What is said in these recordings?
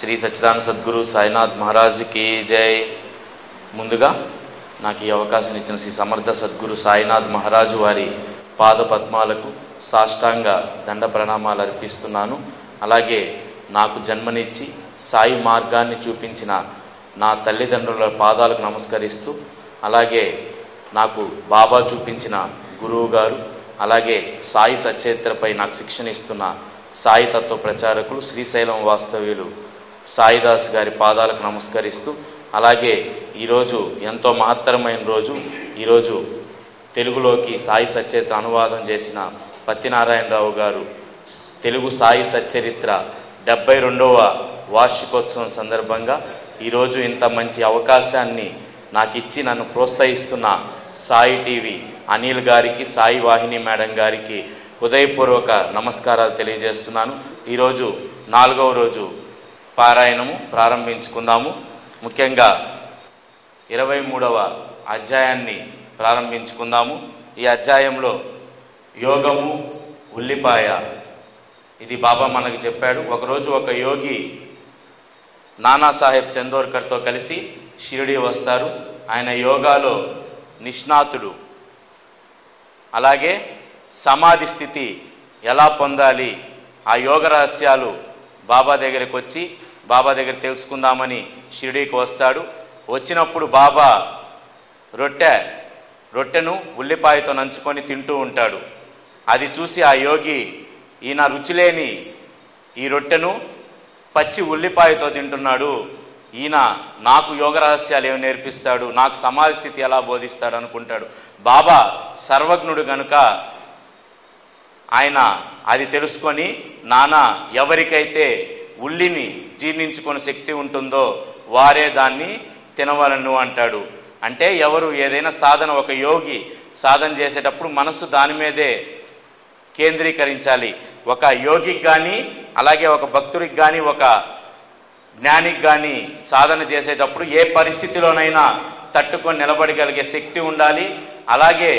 శ్రీ సచ్చిదానంద సద్గురు సాయినాథ్ మహారాజ్ की जय। ముందుగా నాకు ఈ అవకాశం ఇచ్చిన శ్రీ సమర్థ సద్గురు సాయినాథ్ మహారాజు వారి పాద పద్మాలకు సాష్టాంగ దండ ప్రణామాలు అర్పిస్తున్నాను। అలాగే నాకు జన్మనిచ్చి సాయి మార్గాన్ని చూపించిన నా తల్లిదండ్రుల పాదాలకు నమస్కరిస్తూ, అలాగే నాకు బాబా చూపించిన గురువు గారు, అలాగే సాయి సచరిత్రపై నాకు శిక్షణ ఇస్తున్న సాయి తత్వ ప్రచారకులు శ్రీశైలం వాస్తవ్యులు సాయిదాస్ గారి పాదాలకు నమస్కరిస్తూ, అలాగే ఈరోజు ఎంతో మహత్తరమైన రోజు, ఈరోజు తెలుగులోకి సాయి సచరిత్ర అనువాదం చేసిన పత్తినారాయణరావు గారు తెలుగు సాయి సచరిత్ర 72వ వార్షికోత్సవం సందర్భంగా ఈరోజు ఇంత మంచి అవకాశాన్ని నాకు ఇచ్చి నన్ను ప్రోత్సహిస్తున్న సాయి టీవీ అనిల్ గారికి, సాయి వాహిని మేడం గారికి హృదయపూర్వక నమస్కారాలు తెలియజేస్తున్నాను। ఈరోజు 4వ రోజు పారాయణము ప్రారంభించుకుందాము। ముఖ్యంగా 23వ అధ్యాయాన్ని ప్రారంభించుకుందాము। ఈ అధ్యాయంలో యోగము ఉల్లిపాయ, ఇది బాబా మనకు చెప్పాడు। ఒకరోజు ఒక యోగి నానాసాహెబ్ చందోర్కర్తో కలిసి షిరిడి వస్తారు। ఆయన యోగాలో నిష్ణాతుడు, అలాగే సమాధి స్థితి ఎలా పొందాలి, ఆ యోగ రహస్యాలు బాబా దగ్గరికి వచ్చి బాబా దగ్గర తెలుసుకుందామని షిరిడీకి వస్తాడు। వచ్చినప్పుడు బాబా రొట్టెను ఉల్లిపాయతో నంచుకొని తింటూ ఉంటాడు। అది చూసి ఆ యోగి, ఈయన రుచిలేని ఈ రొట్టెను పచ్చి ఉల్లిపాయతో తింటున్నాడు, ఈయన నాకు యోగ రహస్యాలు ఏమి నేర్పిస్తాడు, నాకు సమాధి స్థితి ఎలా బోధిస్తాడు అనుకుంటాడు। బాబా సర్వజ్ఞుడు గనుక ఆయన అది తెలుసుకొని, నానా ఎవరికైతే ఉల్లిని జీర్ణించుకునే శక్తి ఉంటుందో వారే దాన్ని తినవలను అంటాడు। అంటే ఎవరు ఏదైనా సాధన, ఒక యోగి సాధన చేసేటప్పుడు మనసు దాని మీదే కేంద్రీకరించాలి। ఒక యోగికి కానీ, అలాగే ఒక భక్తుడికి కానీ, ఒక జ్ఞానికి కానీ సాధన చేసేటప్పుడు ఏ పరిస్థితిలోనైనా తట్టుకొని నిలబడగలిగే శక్తి ఉండాలి। అలాగే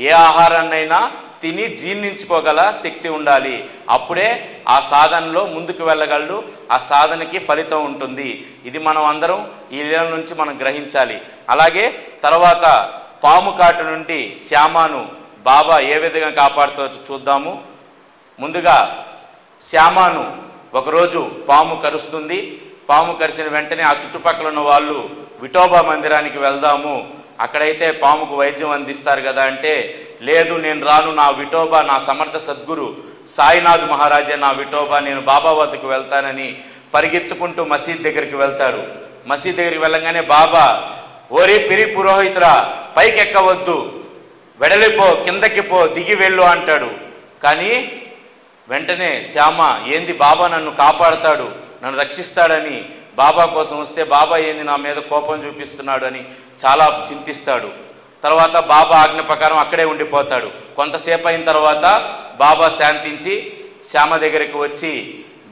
ఏ ఆహారాన్నైనా తిని జీర్ణించుకోగల శక్తి ఉండాలి। అప్పుడే ఆ సాధనలో ముందుకు వెళ్ళగలడు, ఆ సాధనకి ఫలితం ఉంటుంది। ఇది మనం అందరం ఈ లీల నుంచి మనం గ్రహించాలి। అలాగే తర్వాత పాము కాటు నుండి శ్యామను బాబా ఏ విధంగా కాపాడుతో చూద్దాము। ముందుగా శ్యామను ఒకరోజు పాము కరుస్తుంది। పాము కరిసిన వెంటనే ఆ చుట్టుపక్కల ఉన్న వాళ్ళు విఠోబా మందిరానికి వెళ్దాము, అక్కడైతే పాముకు వైద్యం అందిస్తారు కదా అంటే, లేదు నేను రాను, నా విఠోబా నా సమర్థ సద్గురు సాయినాథ్ మహారాజే నా విఠోబా, నేను బాబా వద్దకు వెళ్తానని పరిగెత్తుకుంటూ మసీద్ దగ్గరికి వెళ్తాడు। మసీద్ దగ్గరికి వెళ్ళగానే బాబా, ఓరి పిరి పురోహితురా, పైకెక్కవద్దు, వెడలిపో, కిందకి పో, దిగి వెళ్ళు అంటాడు। కానీ వెంటనే శ్యామ, ఏంది బాబా నన్ను కాపాడుతాడు, నన్ను రక్షిస్తాడని బాబా కోసం వస్తే బాబా ఏంది నా మీద కోపం చూపిస్తున్నాడు అని చాలా చింతిస్తాడు। తర్వాత బాబా ఆజ్ఞ ప్రకారం అక్కడే ఉండిపోతాడు। కొంతసేపు అయిన తర్వాత బాబా శాంతించి శ్యామ దగ్గరికి వచ్చి,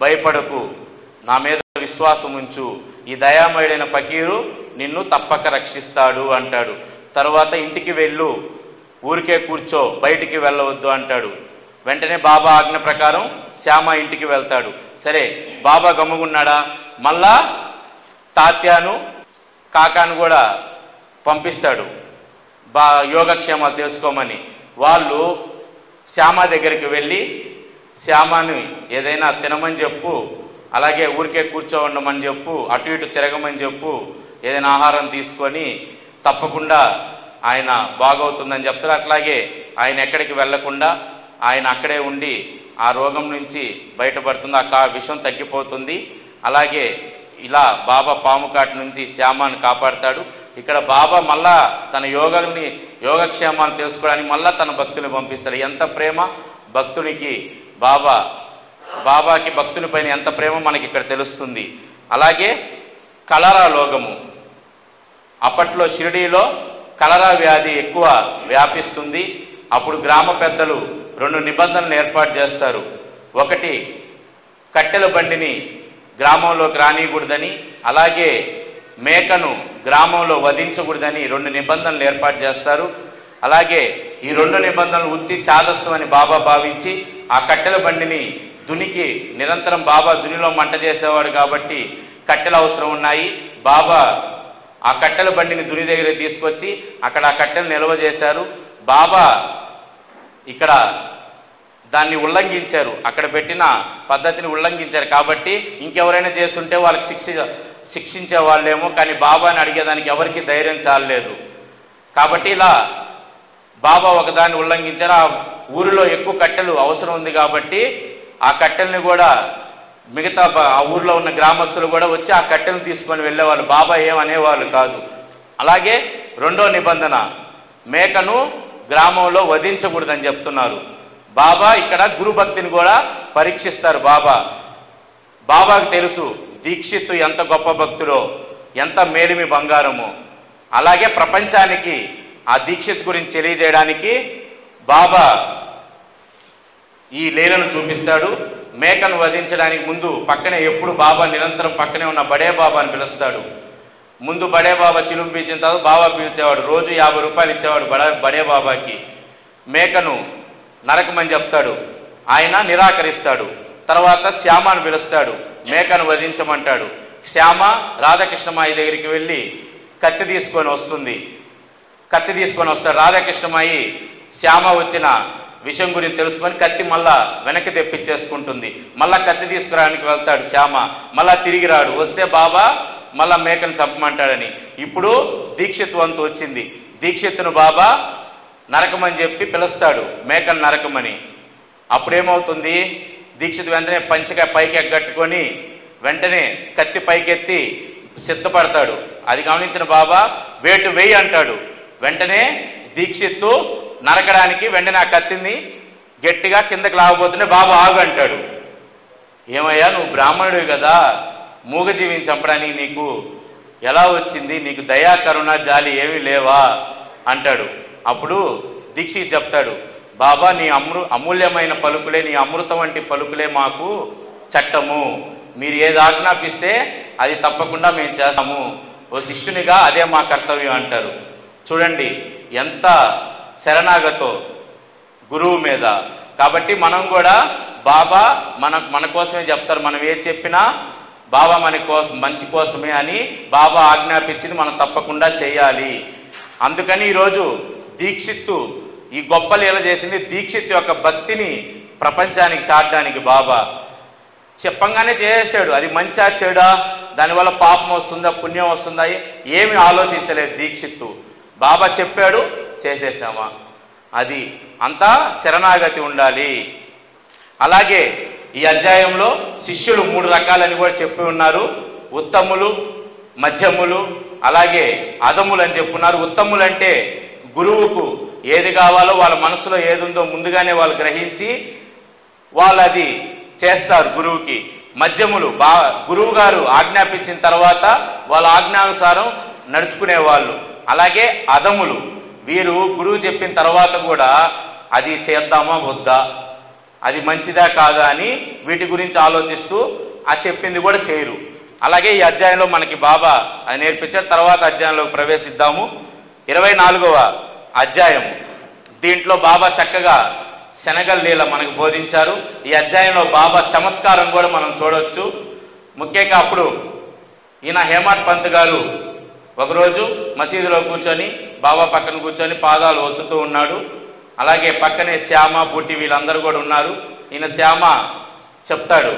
భయపడకు, నా మీద విశ్వాసం ఉంచు, ఈ దయామయుడైన ఫకీరు నిన్ను తప్పక రక్షిస్తాడు అంటాడు। తర్వాత ఇంటికి వెళ్ళు, ఊరికే కూర్చో, బయటికి వెళ్ళవద్దు అంటాడు। వెంటనే బాబా ఆజ్ఞ ప్రకారం శ్యామ ఇంటికి వెళ్తాడు। సరే, బాబా గమ్ముగున్నాడా, మళ్ళా తాత్యాను కాకాను కూడా పంపిస్తాడు యోగక్షేమాలు తెలుసుకోమని। వాళ్ళు శ్యామ దగ్గరికి వెళ్ళి శ్యామని ఏదైనా తినమని చెప్పు, అలాగే ఊరికే కూర్చోండమని చెప్పు, అటు ఇటు తిరగమని చెప్పు, ఏదైనా ఆహారం తీసుకొని తప్పకుండా ఆయన బాగవుతుందని చెప్తారు। అట్లాగే ఆయన ఎక్కడికి వెళ్లకుండా ఆయన అక్కడే ఉండి ఆ రోగం నుంచి బయటపడుతుంది, ఆ విషం తగ్గిపోతుంది। అలాగే ఇలా బాబా పాము కాటు నుంచి శ్యామాన్ని కాపాడతాడు। ఇక్కడ బాబా మళ్ళా తన యోగక్షేమాన్ని తెలుసుకోవడానికి మళ్ళా తన భక్తుని పంపిస్తాడు। ఎంత ప్రేమ భక్తునికి, బాబాకి భక్తుని పైన ఎంత ప్రేమ మనకి ఇక్కడ తెలుస్తుంది। అలాగే కలరా రోగము, అప్పట్లో షిరిడీలో కలరా వ్యాధి ఎక్కువ వ్యాపిస్తుంది। అప్పుడు గ్రామ పెద్దలు 2 నిబంధనలు ఏర్పాటు చేస్తారు। ఒకటి, కట్టెల బండిని గ్రామంలోకి రానియకూడదని, అలాగే మేకను గ్రామంలో వధించకూడదని 2 నిబంధనలు ఏర్పాటు చేస్తారు। అలాగే ఈ 2 నిబంధనలు ఉత్తి చాదస్తం అని బాబా భావించి ఆ కట్టెల బండిని దునికి నిరంతరం బాబా దునిలో మంట చేసేవాడు కాబట్టి కట్టెలు అవసరం ఉన్నాయి. బాబా ఆ కట్టెల బండిని దుని దగ్గర తీసుకొచ్చి అక్కడ ఆ కట్టెలు నిల్వ చేశారు. బాబా ఇక్కడ దాన్ని ఉల్లంఘించారు, అక్కడ పెట్టిన పద్ధతిని ఉల్లంఘించారు. కాబట్టి ఇంకెవరైనా చేస్తుంటే వాళ్ళకి శిక్షించే వాళ్ళేమో, కానీ బాబాని అడిగేదానికి ఎవరికి ధైర్యం చాలలేదు. కాబట్టి ఇలా బాబా ఒకదాన్ని ఉల్లంఘించారు. ఆ ఊరిలో ఎక్కువ కట్టెలు అవసరం ఉంది కాబట్టి ఆ కట్టెల్ని కూడా మిగతా ఆ ఊరిలో ఉన్న గ్రామస్తులు కూడా వచ్చి ఆ కట్టెలను తీసుకొని వెళ్ళేవాళ్ళు. బాబా ఏమనేవాళ్ళు కాదు. అలాగే రెండో నిబంధన, మేకను గ్రామంలో వధించకూడదని చెప్తున్నారు. బాబా ఇక్కడ గురుభక్తిని కూడా పరీక్షిస్తారు. బాబాకు తెలుసు దీక్షిత్తు ఎంత గొప్ప భక్తుడో, ఎంత మేలిమి బంగారమో. అలాగే ప్రపంచానికి ఆ దీక్షిత్ గురించి తెలియజేయడానికి బాబా ఈ లీలను చూపిస్తాడు. మేకను వధించడానికి ముందు పక్కనే ఎప్పుడు బాబా నిరంతరం పక్కనే ఉన్న బడే బాబాని పిలుస్తాడు. ముందు బడే బాబా చిలుము పీల్చిన తర్వాత బాబా పీల్చేవాడు. రోజు 50 రూపాయలు ఇచ్చేవాడు బడే బాబాకి. మేకను నరకమని చెప్తాడు, ఆయన నిరాకరిస్తాడు. తర్వాత శ్యామను పిలుస్తాడు, మేకను వధించమంటాడు. శ్యామ రాధాకృష్ణమాయి దగ్గరికి వెళ్ళి కత్తి తీసుకొని వస్తాడు. రాధాకృష్ణమాయి శ్యామ వచ్చిన విషయం గురించి తెలుసుకొని కత్తి మళ్ళా వెనక్కి తెప్పించేసుకుంటుంది. మళ్ళా కత్తి తీసుకురావడానికి వెళ్తాడు శ్యామ, మళ్ళా తిరిగి రాడు. వస్తే బాబా మళ్ళా మేకను చంపమంటాడని. ఇప్పుడు దీక్షిత్ వంతు వచ్చింది. దీక్షిత్తును బాబా నరకమని చెప్పి పిలుస్తాడు, మేకను నరకమని. అప్పుడేమవుతుంది, దీక్షిత్ వెంటనే పంచగా పైకి ఎగ్గట్టుకొని వెంటనే కత్తి పైకెత్తి సిద్ధపడతాడు. అది గమనించిన బాబా వేటు వేయి అంటాడు. వెంటనే దీక్షిత్తు నరకడానికి వెంటనే ఆ కత్తిని గట్టిగా కిందకి లాగబోతుంటే బాబా ఆగు అంటాడు. ఏమయ్యా, నువ్వు బ్రాహ్మణుడివి కదా, మూగజీవిని చంపడానికి నీకు ఎలా వచ్చింది? నీకు దయా కరుణ జాలి ఏమీ లేవా అంటాడు. అప్పుడు దీక్షిత్ చెప్తాడు, బాబా నీ అమూల్యమైన పలుకులే, నీ అమృతం వంటి పలుకులే మాకు చట్టము. మీరు ఏది ఆజ్ఞాపిస్తే అది తప్పకుండా మేము చేస్తాము. ఓ శిష్యునిగా అదే మా కర్తవ్యం అంటారు. చూడండి ఎంత శరణాగతో గురువు మీద. కాబట్టి మనం కూడా బాబా మన కోసమే చెప్తారు. మనం ఏది చెప్పినా బాబా మన కోసం మంచి కోసమే అని బాబా ఆజ్ఞాపించింది మనం తప్పకుండా చేయాలి. అందుకని ఈరోజు దీక్షిత్తు ఈ గొప్ప లీల చేసింది. దీక్షిత్ యొక్క భక్తిని ప్రపంచానికి చాటడానికి బాబా చెప్పంగానే చేసేసాడు. అది మంచా చెడా, దానివల్ల పాపం వస్తుందా పుణ్యం వస్తుందా ఏమి ఆలోచించలేదు దీక్షిత్తు. బాబా చెప్పాడు, చేసేసామా. అది అంతా శరణాగతి ఉండాలి. అలాగే ఈ అధ్యాయంలో శిష్యులు 3 రకాలని కూడా చెప్పి ఉన్నారు. ఉత్తములు, మధ్యములు, అలాగే అధములు అని చెప్పున్నారు. ఉత్తములు అంటే గురువుకు ఏది కావాలో వాళ్ళ మనసులో ఏది ఉందో ముందుగానే వాళ్ళు గ్రహించి వాళ్ళు అది చేస్తారు గురువుకి. మధ్యములు గురువు గారు ఆజ్ఞాపించిన తర్వాత వాళ్ళ ఆజ్ఞానుసారం నడుచుకునే వాళ్ళు. అలాగే అధములు, వీరు గురువు చెప్పిన తర్వాత కూడా అది చేద్దామా వద్దా, అది మంచిదా కాదా అని వీటి గురించి ఆలోచిస్తూ ఆ చెప్పింది కూడా చేయరు. అలాగే ఈ అధ్యాయంలో మనకి బాబా అది నేర్పించారు. తర్వాత అధ్యాయంలోకి ప్రవేశిద్దాము. 24వ అధ్యాయం. దీంట్లో బాబా చక్కగా శనగల లీల మనకు బోధించారు. ఈ అధ్యాయంలో బాబా చమత్కారం కూడా మనం చూడవచ్చు. ముఖ్యంగా అప్పుడు ఈయన హేమాడ్ పంత్ గారు ఒకరోజు మసీదులో కూర్చొని బాబా పక్కన కూర్చొని పాదాలు ఒత్తుతూ ఉన్నాడు. అలాగే పక్కనే శ్యామ, బూటి వీళ్ళందరూ కూడా ఉన్నారు. ఈయన శ్యామ చెప్తాడు,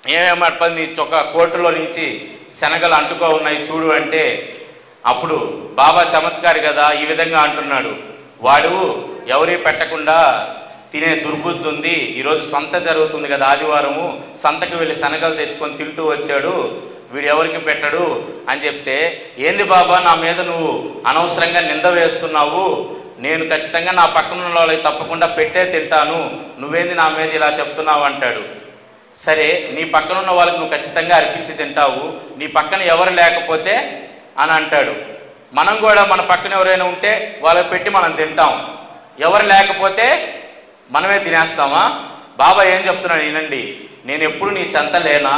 హేమాడ్ పంత్ నీ కోటులో నుంచి శనగలు అంటుకో ఉన్నాయి చూడు అంటే, అప్పుడు బాబా చమత్కారి కదా ఈ విధంగా అంటున్నాడు, వాడు ఎవరి పెట్టకుండా తినే దుర్బుద్ధి ఉంది. ఈరోజు సంత జరుగుతుంది కదా, ఆదివారము, సంతకు వెళ్ళి శనగలు తెచ్చుకొని తింటూ వచ్చాడు, వీడు ఎవరికి పెట్టడు అని చెప్తే, ఏంది బాబా నా మీద నువ్వు అనవసరంగా నింద వేస్తున్నావు, నేను ఖచ్చితంగా నా పక్కన ఉన్న వాళ్ళకి తప్పకుండా పెట్టే తింటాను, నువ్వేంది నా మీద ఇలా చెప్తున్నావు అంటాడు. సరే నీ పక్కన ఉన్న వాళ్ళకి నువ్వు ఖచ్చితంగా అర్పించి తింటావు, నీ పక్కన ఎవరు లేకపోతే అని అంటాడు. మనం కూడా మన పక్కన ఎవరైనా ఉంటే వాళ్ళకి పెట్టి మనం తింటాం, ఎవరు లేకపోతే మనమే తినేస్తామా? బాబా ఏం చెప్తున్నాడు వినండి, నేను ఎప్పుడు నీ చెంత లేనా,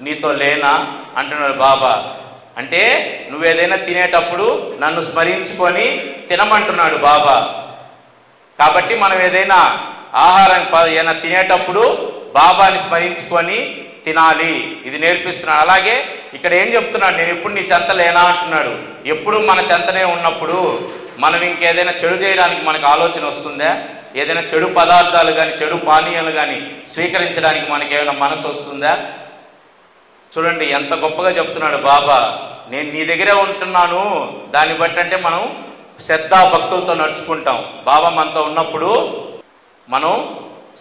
నీతో లేనా అంటున్నాడు బాబా. అంటే నువ్వేదైనా తినేటప్పుడు నన్ను స్మరించుకొని తినమంటున్నాడు బాబా. కాబట్టి మనం ఏదైనా ఆహారం ఏదైనా తినేటప్పుడు బాబాని స్మరించుకొని తినాలి, ఇది నేర్పిస్తున్నాడు. అలాగే ఇక్కడ ఏం చెప్తున్నాడు, నేను ఎప్పుడు నీ చెంత లేనా అంటున్నాడు. ఎప్పుడు మన చెంతనే ఉన్నప్పుడు మనం ఇంకేదైనా చెడు చేయడానికి మనకు ఆలోచన వస్తుందా? ఏదైనా చెడు పదార్థాలు కానీ చెడు పానీయాలు కానీ స్వీకరించడానికి మనకి ఏమైనా మనసు వస్తుందా? చూడండి ఎంత గొప్పగా చెప్తున్నాడు బాబా, నేను నీ దగ్గరే ఉంటున్నాను. దాన్ని బట్టి అంటే మనం శ్రద్ధ భక్తులతో నడుచుకుంటాం. బాబా మనతో ఉన్నప్పుడు మనం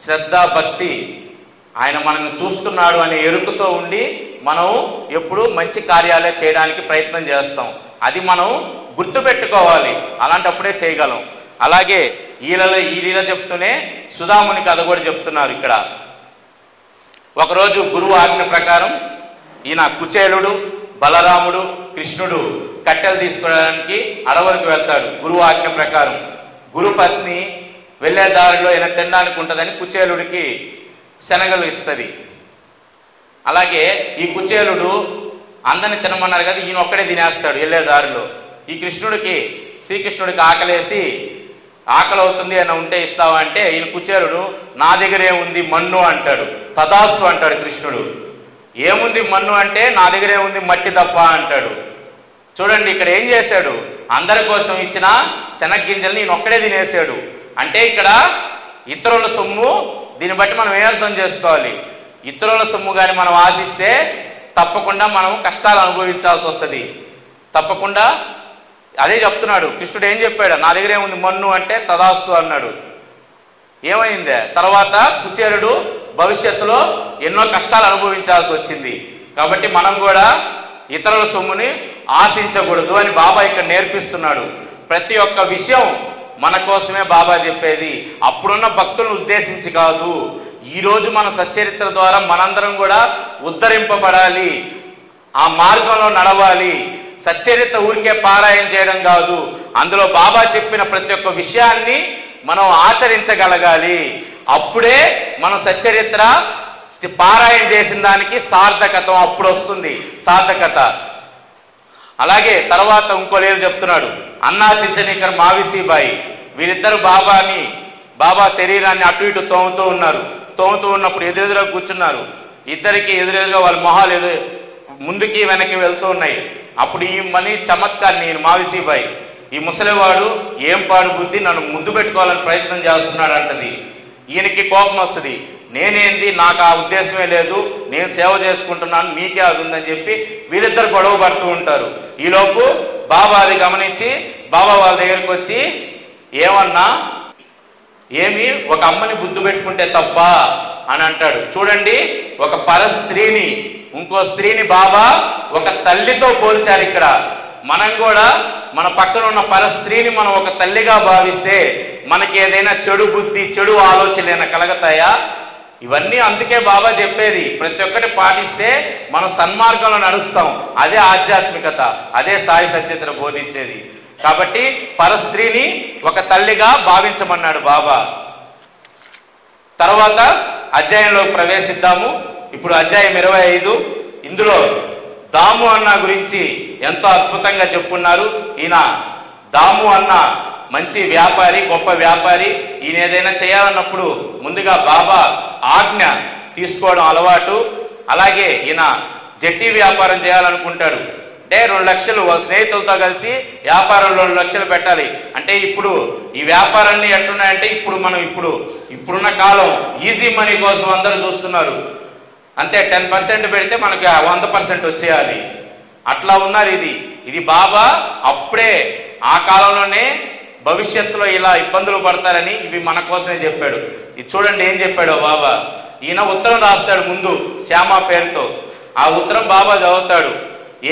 శ్రద్ధ భక్తి, ఆయన మనల్ని చూస్తున్నాడు అనే ఎరుకతో ఉండి మనం ఎప్పుడు మంచి కార్యాలే చేయడానికి ప్రయత్నం చేస్తాం. అది మనం గుర్తుపెట్టుకోవాలి, అలాంటప్పుడే చేయగలం. అలాగే ఈ లీల చెప్తూనే సుధాముని కథ కూడా చెప్తున్నారు ఇక్కడ. ఒకరోజు గురువు ఆజ్ఞ ప్రకారం ఈయన కుచేలుడు, బలరాముడు, కృష్ణుడు కట్టెలు తీసుకోవడానికి అడవులకు వెళ్తాడు. గురువు ఆజ్ఞ ప్రకారం గురుపత్ని వెళ్ళే దారిలో ఈయన తినడానికి ఉంటుందని కుచేలుడికి శనగలు ఇస్తుంది. అలాగే ఈ కుచేలుడు అందరిని తినమన్నారు కదా, ఈయన ఒక్కడే తినేస్తాడు వెళ్ళే దారిలో. ఈ శ్రీకృష్ణుడికి ఆకలేసి ఆకలి అవుతుంది అని ఉంటే ఇస్తావా అంటే ఈయన కుచేలుడు నా దగ్గరే ఉంది మన్ను అంటాడు. తదాస్తు అంటాడు కృష్ణుడు. ఏముంది మన్ను అంటే నా దగ్గరే ఉంది మట్టి తప్ప అంటాడు. చూడండి ఇక్కడ ఏం చేశాడు, అందరి కోసం ఇచ్చిన శనగ్గింజల్ని ఈయన ఒక్కడే తినేసాడు. అంటే ఇక్కడ ఇతరుల సొమ్ము, దీన్ని బట్టి మనం ఏ అర్థం చేసుకోవాలి, ఇతరుల సొమ్ము కానీ మనం ఆశిస్తే తప్పకుండా మనం కష్టాలు అనుభవించాల్సి వస్తుంది. తప్పకుండా అదే చెప్తున్నాడు కృష్ణుడు. ఏం చెప్పాడు, నా దగ్గర ఏముంది మన్ను అంటే తదాస్తు అన్నాడు. ఏమైందే తర్వాత కుచేలుడు భవిష్యత్తులో ఎన్నో కష్టాలు అనుభవించాల్సి వచ్చింది. కాబట్టి మనం కూడా ఇతరుల సొమ్ముని ఆశించకూడదు అని బాబా ఇక్కడ నేర్పిస్తున్నాడు. ప్రతి ఒక్క విషయం మన కోసమే బాబా చెప్పేది, అప్పుడున్న భక్తులను ఉద్దేశించి కాదు. ఈరోజు మన సచ్చరిత్ర ద్వారా మనందరం కూడా ఉద్ధరింపబడాలి, ఆ మార్గంలో నడవాలి. సచ్చరిత్ర ఊరికే పారాయణ చేయడం కాదు, అందులో బాబా చెప్పిన ప్రతి ఒక్క విషయాన్ని మనం ఆచరించగలగాలి. అప్పుడే మనం సచ్చరిత్ర పారాయణ చేసిన దానికి సార్థకత అప్పుడు వస్తుంది, సార్థకత. అలాగే తర్వాత ఇంకో లేదు చెప్తున్నాడు, అన్నా చించనీకర్ మావిసీబాయి, వీరిద్దరు బాబా శరీరాన్ని అటు ఇటు తోముతూ ఉన్నారు. తోముతూ ఉన్నప్పుడు ఎదురెదురుగా కూర్చున్నారు. ఇద్దరికి ఎదురెదురుగా వాళ్ళ మొహాలు ముందుకి వెనక్కి వెళ్తూ ఉన్నాయి. అప్పుడు ఈ మనీ చమత్కారి నేను మావిసీబాయి, ఈ ముసలివాడు ఏం పాడు బుద్ధి నన్ను ముద్దు పెట్టుకోవాలని ప్రయత్నం చేస్తున్నాడు అంటది. ఈయనకి కోపం వస్తుంది, నేనేంది, నాకు ఆ ఉద్దేశమే లేదు, నేను సేవ చేసుకుంటున్నాను, మీకే అది ఉందని చెప్పి వీరిద్దరు గొడవ పడుతూ ఉంటారు. ఈలోపు బాబా అది గమనించి బాబా వాళ్ళ దగ్గరికి వచ్చి ఏమన్నా, ఏమి ఒక అమ్మని బుద్ధి పెట్టుకుంటే తప్ప అని అంటాడు. చూడండి, ఒక పరస్త్రీని ఇంకో స్త్రీని బాబా ఒక తల్లితో పోల్చారు. ఇక్కడ మనం కూడా మన పక్కన ఉన్న పరస్త్రీని మనం ఒక తల్లిగా భావిస్తే మనకి ఏదైనా చెడు బుద్ధి చెడు ఆలోచనలు కలగతాయా? ఇవన్నీ అందుకే బాబా చెప్పేది, ప్రతి ఒక్కటి పాటిస్తే మనం సన్మార్గంలో నడుస్తాం. అదే ఆధ్యాత్మికత, అదే సాయి సచరిత్ర బోధించేది. కాబట్టి పరస్త్రీని ఒక తల్లిగా భావించమన్నాడు బాబా. తర్వాత అధ్యాయంలోకి ప్రవేశిద్దాము. ఇప్పుడు అధ్యాయం 25. ఇందులో దాము అన్న గురించి ఎంతో అద్భుతంగా చెప్పుకున్నారు. ఈయన దాము అన్న మంచి వ్యాపారి, గొప్ప వ్యాపారి. ఈయన ఏదైనా చేయాలన్నప్పుడు ముందుగా బాబా ఆజ్ఞ తీసుకోవడం అలవాటు. అలాగే ఈయన జట్టి వ్యాపారం చేయాలనుకుంటాడు. అంటే 2 లక్షలు వాళ్ళ స్నేహితులతో కలిసి వ్యాపారంలో 2 లక్షలు పెట్టాలి. అంటే ఇప్పుడు ఈ వ్యాపారాన్ని ఎట్లున్నాయంటే ఇప్పుడున్న కాలం ఈజీ మనీ కోసం అందరూ చూస్తున్నారు. అంతే 10% పెడితే మనకు 100% వచ్చేయాలి, అట్లా ఉన్నారు. ఇది బాబా అప్పుడే ఆ కాలంలోనే భవిష్యత్తులో ఇలా ఇబ్బందులు పడతారని ఇవి మన కోసమే చెప్పాడు. ఇది చూడండి ఏం చెప్పాడో బాబా. ఈయన ఉత్తరం రాస్తాడు ముందు శ్యామ పేరుతో. ఆ ఉత్తరం బాబా చదువుతాడు.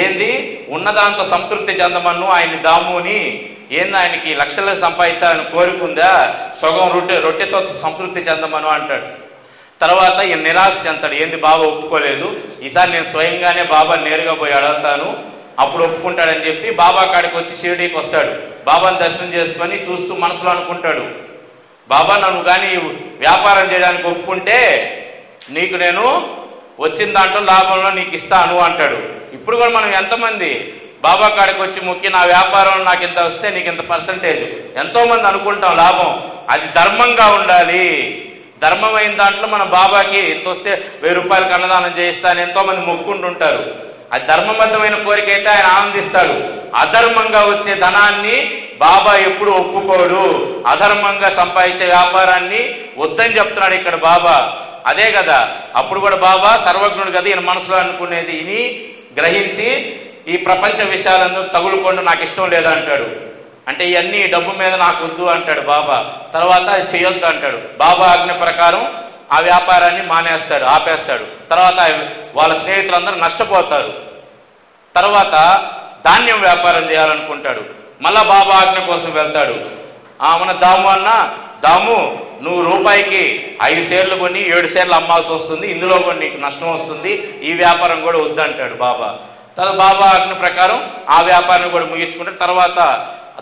ఏంది, ఉన్నదాంతో సంతృప్తి చెందమను ఆయన్ని దాముని, ఏంది ఆయనకి లక్షలకు సంపాదించాలని కోరుకుందా, సగం రొట్టెతో సంతృప్తి చెందమను అంటాడు. తర్వాత ఈయన నిరాశ చెందాడు. ఏంది బాబా ఒప్పుకోలేదు, ఈసారి నేను స్వయంగానే బాబా నేరుగా పోయి అడుగుతాను, అప్పుడు ఒప్పుకుంటాడని చెప్పి బాబా కాడికి వచ్చి షిరిడీకి వస్తాడు. బాబాని దర్శనం చేసుకొని చూస్తూ మనసులో అనుకుంటాడు, బాబా నన్ను కానీ వ్యాపారం చేయడానికి ఒప్పుకుంటే నీకు నేను వచ్చిన దాంట్లో లాభంలో నీకు ఇస్తాను అంటాడు. ఇప్పుడు కూడా మనం ఎంతమంది బాబా కాడికి వచ్చి మొక్కి నా వ్యాపారంలో నాకు ఇంత వస్తే నీకు ఇంత పర్సంటేజ్, ఎంతోమంది అనుకుంటాం లాభం. అది ధర్మంగా ఉండాలి. ధర్మమైన దాంట్లో మన బాబాకి ఎంత వస్తే 1000 రూపాయలకు అన్నదానం చేయిస్తా అని ఎంతోమంది మొక్కుంటుంటారు. అది ధర్మబద్ధమైన కోరిక అయితే ఆయన ఆనందిస్తాడు. అధర్మంగా వచ్చే ధనాన్ని బాబా ఎప్పుడు ఒప్పుకోడు. అధర్మంగా సంపాదించే వ్యాపారాన్ని వద్దని చెప్తున్నాడు ఇక్కడ బాబా. అదే కదా అప్పుడు కూడా బాబా సర్వజ్ఞుడు కదా, ఈయన మనసులో అనుకునేది ఇని గ్రహించి ఈ ప్రపంచ విషయాలను తగులుకోండి నాకు ఇష్టం లేదంటాడు. అంటే ఇవన్నీ డబ్బు మీద నాకు వద్దు అంటాడు బాబా. తర్వాత అది చేయొద్దు అంటాడు. బాబా ఆజ్ఞ ప్రకారం ఆ వ్యాపారాన్ని మానేస్తాడు, ఆపేస్తాడు. తర్వాత వాళ్ళ స్నేహితులందరూ నష్టపోతారు. తర్వాత ధాన్యం వ్యాపారం చేయాలనుకుంటాడు. మళ్ళా బాబా ఆజ్ఞ కోసం వెళ్తాడు. మన దాము అన్న, దాము నువ్వు రూపాయికి 5 షేర్లు కొని 7 షేర్లు అమ్మాల్సి వస్తుంది, ఇందులో కూడా నీకు నష్టం వస్తుంది, ఈ వ్యాపారం కూడా వద్దంటాడు బాబా. తర్వాత బాబా ఆజ్ఞ ప్రకారం ఆ వ్యాపారాన్ని కూడా ముగించుకుంటాడు. తర్వాత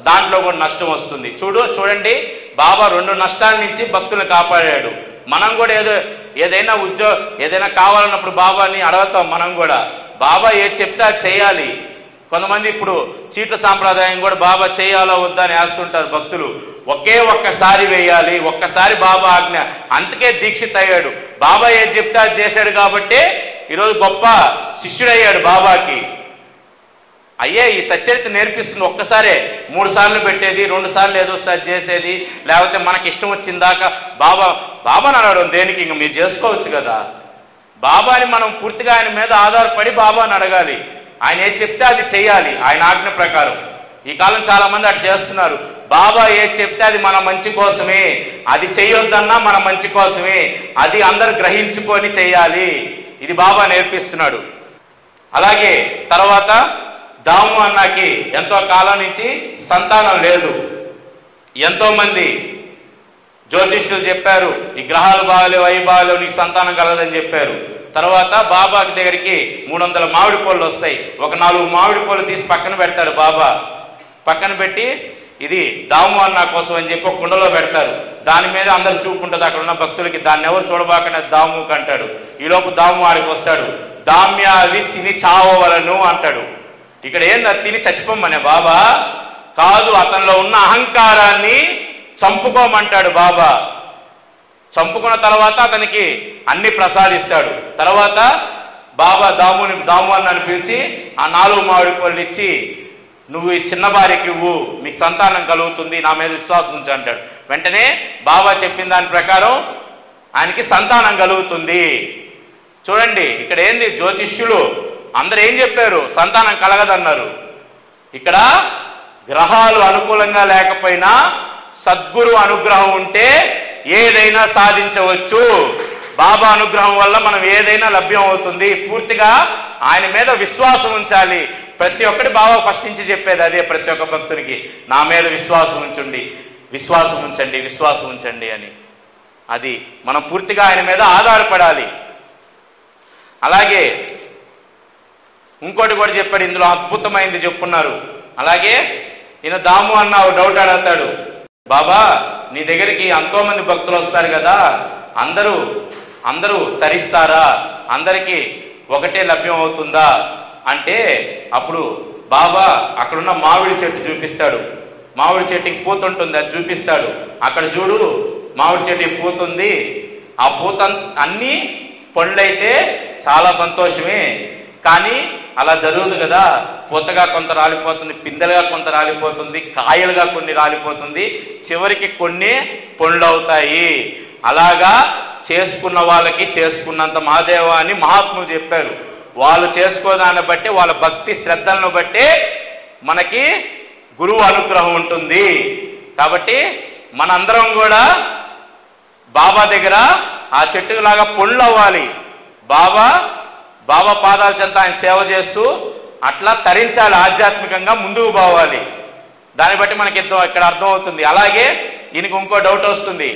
దాంట్లో కూడా నష్టం వస్తుంది. చూడండి బాబా 2 నష్టాల నుంచి భక్తులను కాపాడాడు. మనం కూడా ఏదైనా కావాలన్నప్పుడు బాబాని అడగతాం. మనం కూడా బాబా ఏది చెప్తే అది చేయాలి. కొంతమంది ఇప్పుడు చీట్ల సాంప్రదాయం కూడా బాబా చేయాలో వద్దా అని వేస్తుంటారు భక్తులు. ఒక్కసారి వేయాలి, ఒక్కసారి బాబా ఆజ్ఞ. అందుకే దీక్షిత్ అయ్యాడు. బాబా ఏది చెప్తే అది చేశాడు కాబట్టి ఈరోజు గొప్ప శిష్యుడయ్యాడు బాబాకి. అయ్యే ఈ సచ్చరిత్ర నేర్పిస్తుంది. ఒక్కసారే 3 సార్లు పెట్టేది, 2 సార్లు ఏదో వస్తే అది చేసేది, లేకపోతే మనకి ఇష్టం వచ్చిందాకా బాబాని అడగడం దేనికి? ఇంక మీరు చేసుకోవచ్చు కదా. బాబాని మనం పూర్తిగా ఆయన మీద ఆధారపడి బాబాని అడగాలి. ఆయన ఏది చెప్తే అది చేయాలి ఆయన ఆజ్ఞ ప్రకారం. ఈ కాలం చాలా మంది అటు చేస్తున్నారు. బాబా ఏది చెప్తే అది మన మంచి కోసమే, అది చేయొద్దన్నా మన మంచి కోసమే, అది అందరూ గ్రహించుకొని చేయాలి. ఇది బాబా నేర్పిస్తున్నాడు. అలాగే తర్వాత దాము అన్నకి ఎంతో కాలం నుంచి సంతానం లేదు. ఎంతో మంది జ్యోతిష్యులు చెప్పారు ఈ గ్రహాలు బాగలేవు, అవి బాగలేవు, నీకు సంతానం కలదని చెప్పారు. తర్వాత బాబా దగ్గరికి 300 మామిడి పళ్ళు వస్తాయి. ఒక 4 మామిడి పళ్ళు తీసి పక్కన పెడతాడు బాబా. పక్కన పెట్టి ఇది దాము అన్న కోసం అని చెప్పి ఒక కుండలో పెడతారు. దాని మీద అందరు చూపుంటుంది అక్కడ ఉన్న భక్తులకి. దాన్ని ఎవరు చూడబాకనే దాముకు అంటాడు. ఈలోపు దాము ఆడికి వస్తాడు. దామ్యాది తిని చావవలను అంటాడు. ఇక్కడ ఏంది అది తిని చచ్చిపోమనే బాబా కాదు, అతనిలో ఉన్న అహంకారాన్ని చంపుకోమంటాడు బాబా. చంపుకున్న తర్వాత అతనికి అన్ని ప్రసాదిస్తాడు. తర్వాత బాబా దాము అన్నని పిలిచి ఆ 4 మామిడి పళ్ళు ఇచ్చి నువ్వు ఈ చిన్న భార్యకి ఇవ్వు, మీకు సంతానం కలుగుతుంది, నా మీద విశ్వాసం ఉంచి అంటాడు. వెంటనే బాబా చెప్పిన దాని ప్రకారం ఆయనకి సంతానం కలుగుతుంది. చూడండి ఇక్కడ ఏంది, జ్యోతిష్యులు అందరూ ఏం చెప్పారు? సంతానం కలగదన్నారు. ఇక్కడ గ్రహాలు అనుకూలంగా లేకపోయినా సద్గురు అనుగ్రహం ఉంటే ఏదైనా సాధించవచ్చు. బాబా అనుగ్రహం వల్ల మనం ఏదైనా లభ్యం అవుతుంది. పూర్తిగా ఆయన మీద విశ్వాసం ఉంచాలి. ప్రతి ఒక్కటి బాబా ఫస్ట్ నుంచి చెప్పేది అదే ప్రతి ఒక్క భక్తునికి, నా మీద విశ్వాసం ఉంచండి, విశ్వాసం ఉంచండి, విశ్వాసం ఉంచండి అని. అది మనం పూర్తిగా ఆయన మీద ఆధారపడాలి. అలాగే ఇంకోటి కూడా చెప్పాడు, ఇందులో అద్భుతమైంది చెప్పున్నారు. అలాగే ఈయన దాము అన్న డౌట్ అడుగుతాడు, బాబా నీ దగ్గరికి ఎంతో మంది భక్తులు వస్తారు కదా, అందరూ తరిస్తారా? అందరికీ ఒకటే లభ్యం అవుతుందా అంటే అప్పుడు బాబా అక్కడున్న మామిడి చెట్టు చూపిస్తాడు. మామిడి చెట్టుకి పూత ఉంటుంది, అది చూపిస్తాడు. అక్కడ చూడు మామిడి చెట్టుకి పూత ఉంది, ఆ పూత అన్నీ పండ్లైతే చాలా సంతోషమే, కానీ అలా జరుగుతుంది కదా, పూతగా కొంత రాలిపోతుంది, పిందెలుగా కొంత రాలిపోతుంది, కాయలుగా కొన్ని రాలిపోతుంది, చివరికి కొన్ని పండ్లు అవుతాయి. అలాగా చేసుకున్న వాళ్ళకి చేసుకున్నంత మహాదేవ అని మహాత్ములు చెప్పారు. వాళ్ళు చేసుకోదాన్ని బట్టి, వాళ్ళ భక్తి శ్రద్ధలను బట్టి మనకి గురువు అనుగ్రహం ఉంటుంది. కాబట్టి మనందరం కూడా బాబా దగ్గర ఆ చెట్టులాగా పండ్లు అవ్వాలి. బాబా పాదాల చెంత ఆయన సేవ చేస్తూ అట్లా తరించాలి, ఆధ్యాత్మికంగా ముందుకు పోవాలి. దాన్ని బట్టి మనకి ఇక్కడ అర్థమవుతుంది. అలాగే ఈయనకి ఇంకో డౌట్ వస్తుంది,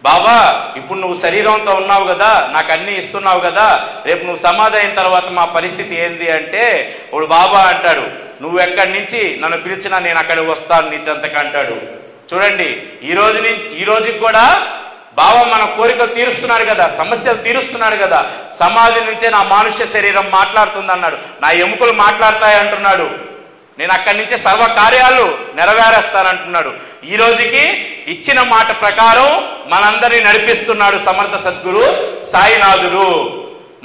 బాబా ఇప్పుడు నువ్వు శరీరంతో ఉన్నావు కదా, నాకు అన్నీ ఇస్తున్నావు కదా, రేపు నువ్వు సమాధి అయిన తర్వాత మా పరిస్థితి ఏంది అంటే ఇప్పుడు బాబా అంటాడు, నువ్వు ఎక్కడి నుంచి నన్ను పిలిచినా నేను అక్కడికి వస్తాను నీ చెంతకు అంటాడు. చూడండి ఈ రోజుకి కూడా బాబా మన కోరికలు తీరుస్తున్నాడు కదా, సమస్యలు తీరుస్తున్నాడు కదా. సమాధి నుంచే నా మానుష్య శరీరం మాట్లాడుతుంది అన్నాడు, నా ఎముకలు మాట్లాడతాయి అంటున్నాడు, నేను అక్కడి నుంచే సర్వ కార్యాలు నెరవేరేస్తానంటున్నాడు. ఈ రోజుకి ఇచ్చిన మాట ప్రకారం మనందరినీ నడిపిస్తున్నాడు సమర్థ సద్గురు సాయినాథుడు.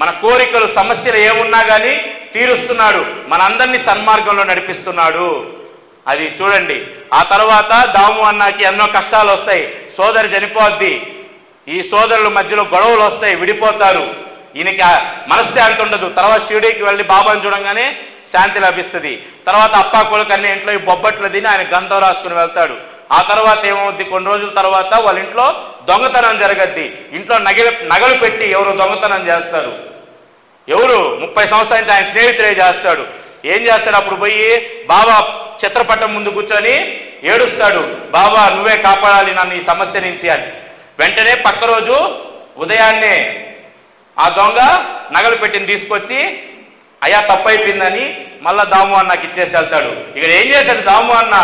మన కోరికలు సమస్యలు ఏమున్నా కానీ తీరుస్తున్నాడు, మనందరినీ సన్మార్గంలో నడిపిస్తున్నాడు. అది చూడండి. ఆ తర్వాత దాము అన్నకి ఎన్నో కష్టాలు వస్తాయి, సోదరి చనిపోద్ది, ఈ సోదరుల మధ్యలో గొడవలు వస్తాయి, విడిపోతారు, ఈయనకి మనశ్శాంతి ఉండదు. తర్వాత షిరిడీకి వెళ్ళి బాబాను చూడంగానే శాంతి లభిస్తుంది. తర్వాత అప్పా కొడుకన్నీ ఇంట్లో బొబ్బట్లు తిని ఆయన గంధం రాసుకుని వెళ్తాడు. ఆ తర్వాత ఏమవుద్ది, కొన్ని రోజుల తర్వాత వాళ్ళ ఇంట్లో దొంగతనం జరగద్ది. ఇంట్లో నగలు పెట్టి ఎవరు దొంగతనం చేస్తారు, ఎవరు 30 సంవత్సరాల నుంచి ఆయన స్నేహితులే చేస్తాడు. ఏం చేస్తాడు, అప్పుడు పోయి బాబా చిత్రపటం ముందు కూర్చొని ఏడుస్తాడు, బాబా నువ్వే కాపాడాలి నన్ను ఈ సమస్య నుంచి అని. వెంటనే పక్క రోజు ఉదయాన్నే ఆ దొంగ నగలు పెట్టిన తీసుకొచ్చి అయ్యా తప్పైపోయిందని మళ్ళా దాము అన్నకి ఇచ్చేసి వెళ్తాడు. ఇక్కడ ఏం చేశాడు దాము అన్న,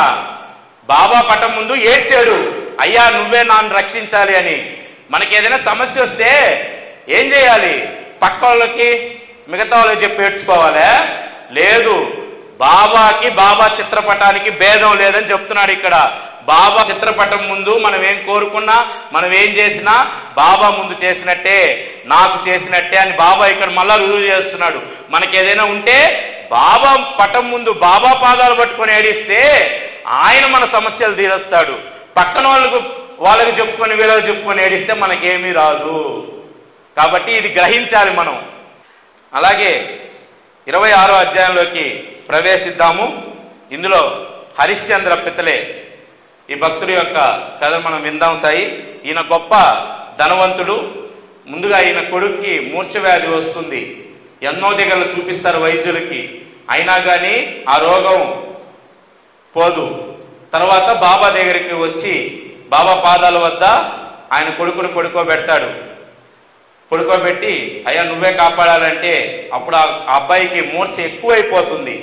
బాబా పటం ముందు ఏడ్చాడు, అయ్యా నువ్వే నన్ను రక్షించాలి అని. మనకి ఏదైనా సమస్య వస్తే ఏం చేయాలి, పక్క వాళ్ళకి మిగతా వాళ్ళకి చెప్పి ఏడ్చుకోవాలా? లేదు, బాబాకి బాబా చిత్రపటానికి భేదం లేదని చెప్తున్నాడు ఇక్కడ. బాబా చిత్రపటం ముందు మనం ఏం కోరుకున్నా, మనం ఏం చేసినా బాబా ముందు చేసినట్టే, నాకు చేసినట్టే అని బాబా ఇక్కడ మళ్ళా రుజువు చేస్తున్నాడు. మనకి ఏదైనా ఉంటే బాబా పటం ముందు బాబా పాదాలు పట్టుకొని ఏడిస్తే ఆయన మన సమస్యలు తీరుస్తాడు. పక్కన వాళ్ళకి చెప్పుకొని వీళ్ళకి చెప్పుకొని ఏడిస్తే మనకేమీ రాదు. కాబట్టి ఇది గ్రహించాలి మనం. అలాగే 26వ అధ్యాయంలోకి ప్రవేశిద్దాము. ఇందులో హరిశ్చంద్ర పితలే ఈ భక్తుడి యొక్క కథ మనం విందాం సాయి. ఈయన గొప్ప ధనవంతుడు. ముందుగా ఈయన కొడుక్కి మూర్ఛవ్యాధి వస్తుంది, ఎన్నో దగ్గరలు చూపిస్తారు వైద్యులకి, అయినా కానీ ఆ రోగం పోదు. తర్వాత బాబా దగ్గరికి వచ్చి బాబా పాదాల వద్ద ఆయన కొడుకుని పడుకోబెడతాడు. పడుకోబెట్టి అయ్యా నువ్వే కాపాడాలంటే అప్పుడు ఆ అబ్బాయికి మూర్ఛ ఎక్కువైపోతుంది.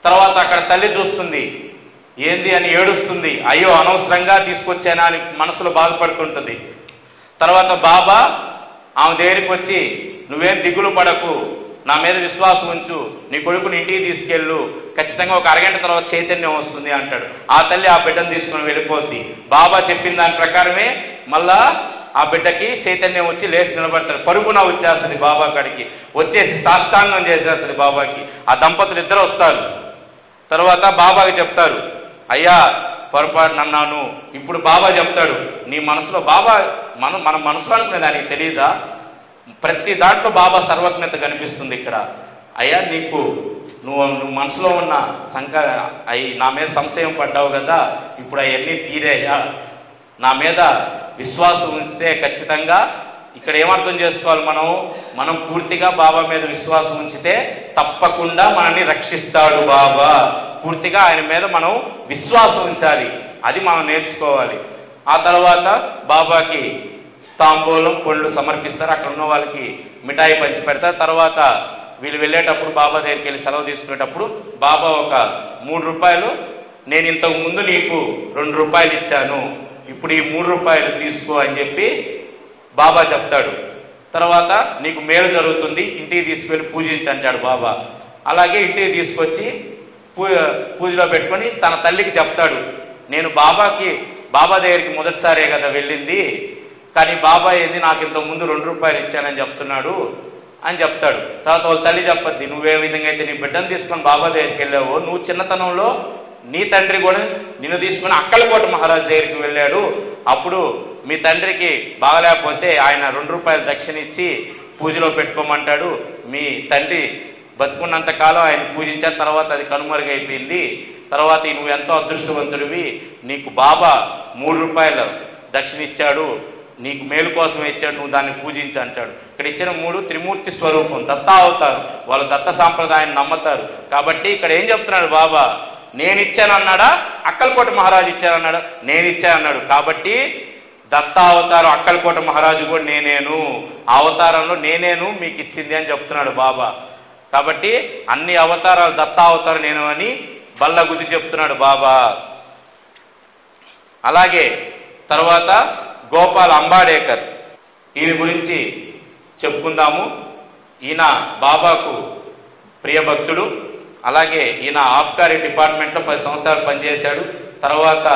తర్వాత అక్కడ తల్లి చూస్తుంది, ఏంది అని ఏడుస్తుంది, అయ్యో అనవసరంగా తీసుకొచ్చానా అని మనసులో బాధపడుతుంటుంది. తర్వాత బాబా ఆమె దగ్గరికి వచ్చి నువ్వేం దిగులు పడకు, నా మీద విశ్వాసం ఉంచు, నీ కొడుకుని ఇంటికి తీసుకెళ్ళు, ఖచ్చితంగా ఒక అరగంట తర్వాత చైతన్యం వస్తుంది అంటాడు. ఆ తల్లి ఆ బిడ్డను తీసుకుని వెళ్ళిపోద్ది. బాబా చెప్పిన దాని ప్రకారమే మళ్ళా ఆ బిడ్డకి చైతన్యం వచ్చి లేచి నిలబడతాడు. పరుగున వచ్చేస్తుంది బాబా కాడికి, వచ్చేసి సాష్టాంగం చేసేస్తుంది బాబాకి. ఆ దంపతులు ఇద్దరు వస్తారు. తర్వాత బాబాకి చెప్తారు, అయ్యా పొరపాటు నన్నాను. ఇప్పుడు బాబా చెప్తాడు, నీ మనసులో బాబా మన మనసులో అనుకునే దానికి తెలియదా, ప్రతి దాంట్లో బాబా సర్వజ్ఞత కనిపిస్తుంది ఇక్కడ. అయ్యా నువ్వు మనసులో ఉన్న నా మీద సంశయం పడ్డావు కదా, ఇప్పుడు అవన్నీ తీరేయ్యా, నా మీద విశ్వాసం ఉంచితే ఖచ్చితంగా ఇక్కడ ఏమర్థం చేసుకోవాలి, మనం పూర్తిగా బాబా మీద విశ్వాసం ఉంచితే తప్పకుండా మనల్ని రక్షిస్తాడు బాబా. పూర్తిగా ఆయన మీద మనం విశ్వాసం ఉంచాలి, అది మనం నేర్చుకోవాలి. ఆ తర్వాత బాబాకి తాంబూలం పండ్లు సమర్పిస్తారు, అక్కడ ఉన్న వాళ్ళకి మిఠాయి పంచి పెడతారు. తర్వాత వీళ్ళు వెళ్ళేటప్పుడు బాబా దగ్గరికి వెళ్ళి సెలవు తీసుకునేటప్పుడు బాబా ఒక 3 రూపాయలు, నేను ఇంతకు ముందు నీకు 2 రూపాయలు ఇచ్చాను, ఇప్పుడు ఈ 3 రూపాయలు తీసుకో అని చెప్పి బాబా చెప్తాడు. తర్వాత నీకు మేలు జరుగుతుంది, ఇంటికి తీసుకువెళ్ళి పూజించి అంటాడు బాబా. అలాగే ఇంటికి తీసుకొచ్చి పూజలో పెట్టుకొని తన తల్లికి చెప్తాడు, నేను బాబా దగ్గరికి మొదటిసారే కదా వెళ్ళింది, కానీ బాబా ఏంది నాకు ఇంతకు ముందు 2 రూపాయలు ఇచ్చానని చెప్తున్నాడు అని చెప్తాడు. తర్వాత వాళ్ళ తల్లి చెప్పద్ది, నువ్వే విధంగా అయితే నీ బిడ్డను తీసుకొని బాబా దగ్గరికి వెళ్ళావో, నువ్వు చిన్నతనంలో నీ తండ్రి కూడా నిన్ను తీసుకుని అక్కలకోట మహారాజు దగ్గరికి వెళ్ళాడు, అప్పుడు మీ తండ్రికి బాగలేకపోతే ఆయన 2 రూపాయలు దక్షిణ ఇచ్చి పూజలో పెట్టుకోమంటాడు. మీ తండ్రి బతుకున్నంత కాలం ఆయన పూజించారు, తర్వాత అది కనుమరుగైపోయింది. తర్వాత నువ్వు ఎంతో అదృష్టవంతుడివి, నీకు బాబా 3 రూపాయలు దక్షిణ ఇచ్చాడు, నీకు మేలు కోసం ఇచ్చాడు, నువ్వు దాన్ని పూజించి అంటాడు. ఇక్కడ ఇచ్చిన 3 త్రిమూర్తి స్వరూపం, దత్తా అవుతారు, వాళ్ళు దత్త సాంప్రదాయాన్ని నమ్ముతారు. కాబట్టి ఇక్కడ ఏం చెప్తున్నాడు బాబా, నేను ఇచ్చానన్నాడా, అక్కలకోట మహారాజు ఇచ్చానన్నాడా, నేను ఇచ్చానన్నాడు. కాబట్టి దత్తా అవతారం అక్కలకోట మహారాజు కూడా నేనేను, ఆ అవతారంలో నేనేను మీకు ఇచ్చింది అని చెప్తున్నాడు బాబా. కాబట్టి అన్ని అవతారాలు దత్తా అవతారం నేను అని బల్ల గుద్ది చెప్తున్నాడు బాబా. అలాగే తర్వాత గోపాల్ అంబాడేకర్, ఈయన గురించి చెప్పుకుందాము. ఈయన బాబాకు ప్రియభక్తుడు. అలాగే ఈయన ఆబ్కారీ డిపార్ట్మెంట్లో 10 సంవత్సరాలు పనిచేశాడు. తర్వాత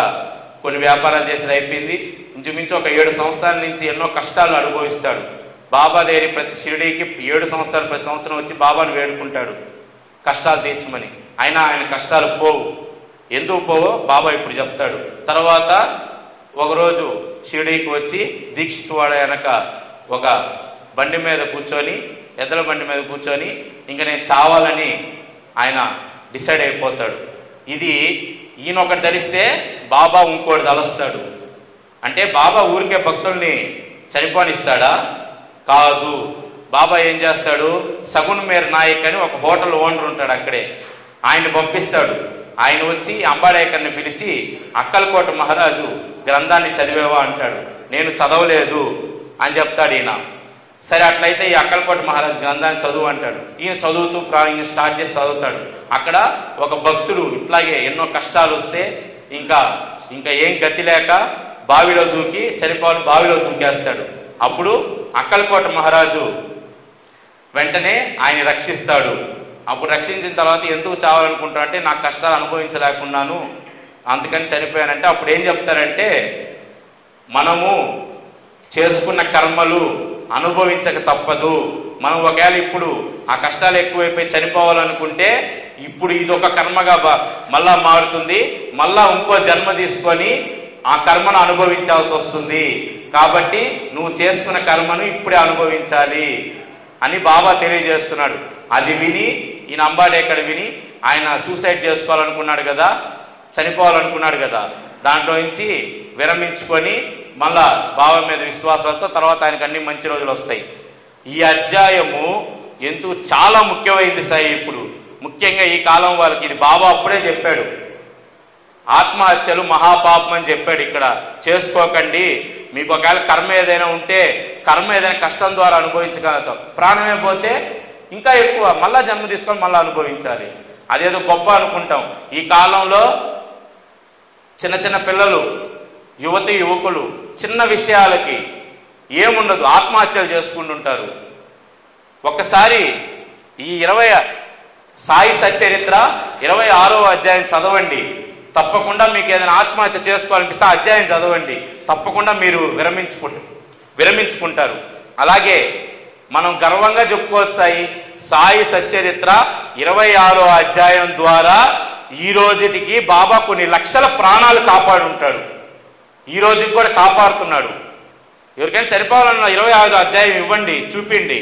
కొన్ని వ్యాపారాలు చేసేది అయిపోయింది. ఇంచుమించు ఒక 7 సంవత్సరాల నుంచి ఎన్నో కష్టాలు అనుభవిస్తాడు. బాబా దగ్గర ప్రతి షిరిడీకి 7 సంవత్సరాలు ప్రతి సంవత్సరం వచ్చి బాబాను వేడుకుంటాడు కష్టాలు తీర్చమని. అయినా ఆయన కష్టాలు పోవు. ఎందుకు పోవో బాబా ఇప్పుడు చెప్తాడు. తర్వాత ఒకరోజు షిరిడీకి వచ్చి దీక్షితువాడ వెనక ఒక బండి మీద కూర్చొని, ఎద్దుల బండి మీద కూర్చొని ఇంకా నేను చావాలని ఆయన డిసైడ్ అయిపోతాడు. ఇది ఈయన ఒకటి ధరిస్తే బాబా ఇంకోటి తలస్తాడు. అంటే బాబా ఊరికే భక్తుల్ని చనిపోనిస్తాడా? కాదు. బాబా ఏం చేస్తాడు, సగున్ మేర్ నాయక్ అని ఒక హోటల్ ఓనర్ ఉంటాడు అక్కడే, ఆయన పంపిస్తాడు. ఆయన వచ్చి అంబాడేకర్ని పిలిచి అక్కలకోట మహారాజు గ్రంథాన్ని చదివేవా అంటాడు. నేను చదవలేదు అని చెప్తాడు ఈయన. సరే అట్లయితే ఈ అక్కలకోట మహారాజు గ్రంథాన్ని చదువు అంటాడు. ఈయన చదువుతూ ఈయన స్టార్ట్ చేసి చదువుతాడు. అక్కడ ఒక భక్తుడు ఇట్లాగే ఎన్నో కష్టాలు వస్తే ఇంకా ఏం గతి లేక బావిలో దూకి చనిపోవాలి, బావిలో దూకేస్తాడు. అప్పుడు అక్కలకోట మహారాజు వెంటనే ఆయన రక్షిస్తాడు. అప్పుడు రక్షించిన తర్వాత ఎందుకు చావాలనుకుంటా అంటే నాకు కష్టాలు అనుభవించలేకున్నాను అందుకని చనిపోయానంటే అప్పుడు ఏం చెప్తారంటే, మనము చేసుకున్న కర్మలు అనుభవించక తప్పదు. మనం ఒకవేళ ఇప్పుడు ఆ కష్టాలు ఎక్కువైపోయి చనిపోవాలనుకుంటే ఇప్పుడు ఇదొక కర్మగా మళ్ళా మారుతుంది, మళ్ళా ఇంకో జన్మ తీసుకొని ఆ కర్మను అనుభవించాల్సి వస్తుంది. కాబట్టి నువ్వు చేసుకున్న కర్మను ఇప్పుడే అనుభవించాలి అని బాబా తెలియజేస్తున్నాడు. అది విని ఈయన అంబాడేకర్ విని ఆయన సూసైడ్ చేసుకోవాలనుకున్నాడు కదా, చనిపోవాలనుకున్నాడు కదా, దాంట్లో నుంచి విరమించుకొని మళ్ళా బాబా మీద విశ్వాసాలతో తర్వాత ఆయనకు అన్ని మంచి రోజులు వస్తాయి. ఈ అధ్యాయము ఎందుకు చాలా ముఖ్యమైంది సాయి. ఇప్పుడు ముఖ్యంగా ఈ కాలం వాళ్ళకి ఇది బాబా అప్పుడే చెప్పాడు. ఆత్మహత్యలు మహాపాపం అని చెప్పాడు. ఇక్కడ చేసుకోకండి, మీకు ఒకవేళ కర్మ ఏదైనా ఉంటే కర్మ ఏదైనా కష్టం ద్వారా అనుభవించగలుగుతాం, ప్రాణమే పోతే ఇంకా ఎక్కువ మళ్ళా జన్మ తీసుకొని మళ్ళీ అనుభవించాలి. అదేదో గొప్ప అనుకుంటాం. ఈ కాలంలో చిన్న చిన్న పిల్లలు, యువతి యువకులు చిన్న విషయాలకి ఏముండదు ఆత్మహత్యలు చేసుకుంటుంటారు. ఒక్కసారి ఈ సాయి సచ్చరిత్ర 26వ అధ్యాయం చదవండి. తప్పకుండా మీకు ఏదైనా ఆత్మహత్య చేసుకోవాలనిపిస్తే అధ్యాయం చదవండి, తప్పకుండా మీరు విరమించుకుంటారు. అలాగే మనం గర్వంగా చెప్పుకోవచ్చు సాయి సచ్చరిత్ర 26వ అధ్యాయం ద్వారా ఈ రోజుకి బాబా కొన్ని లక్షల ప్రాణాలు కాపాడుంటాడు. ఈ రోజుకి కూడా కాపాడుతున్నాడు. ఎవరికైనా చనిపోవాలన్న 26వ అధ్యాయం ఇవ్వండి, చూపిండి,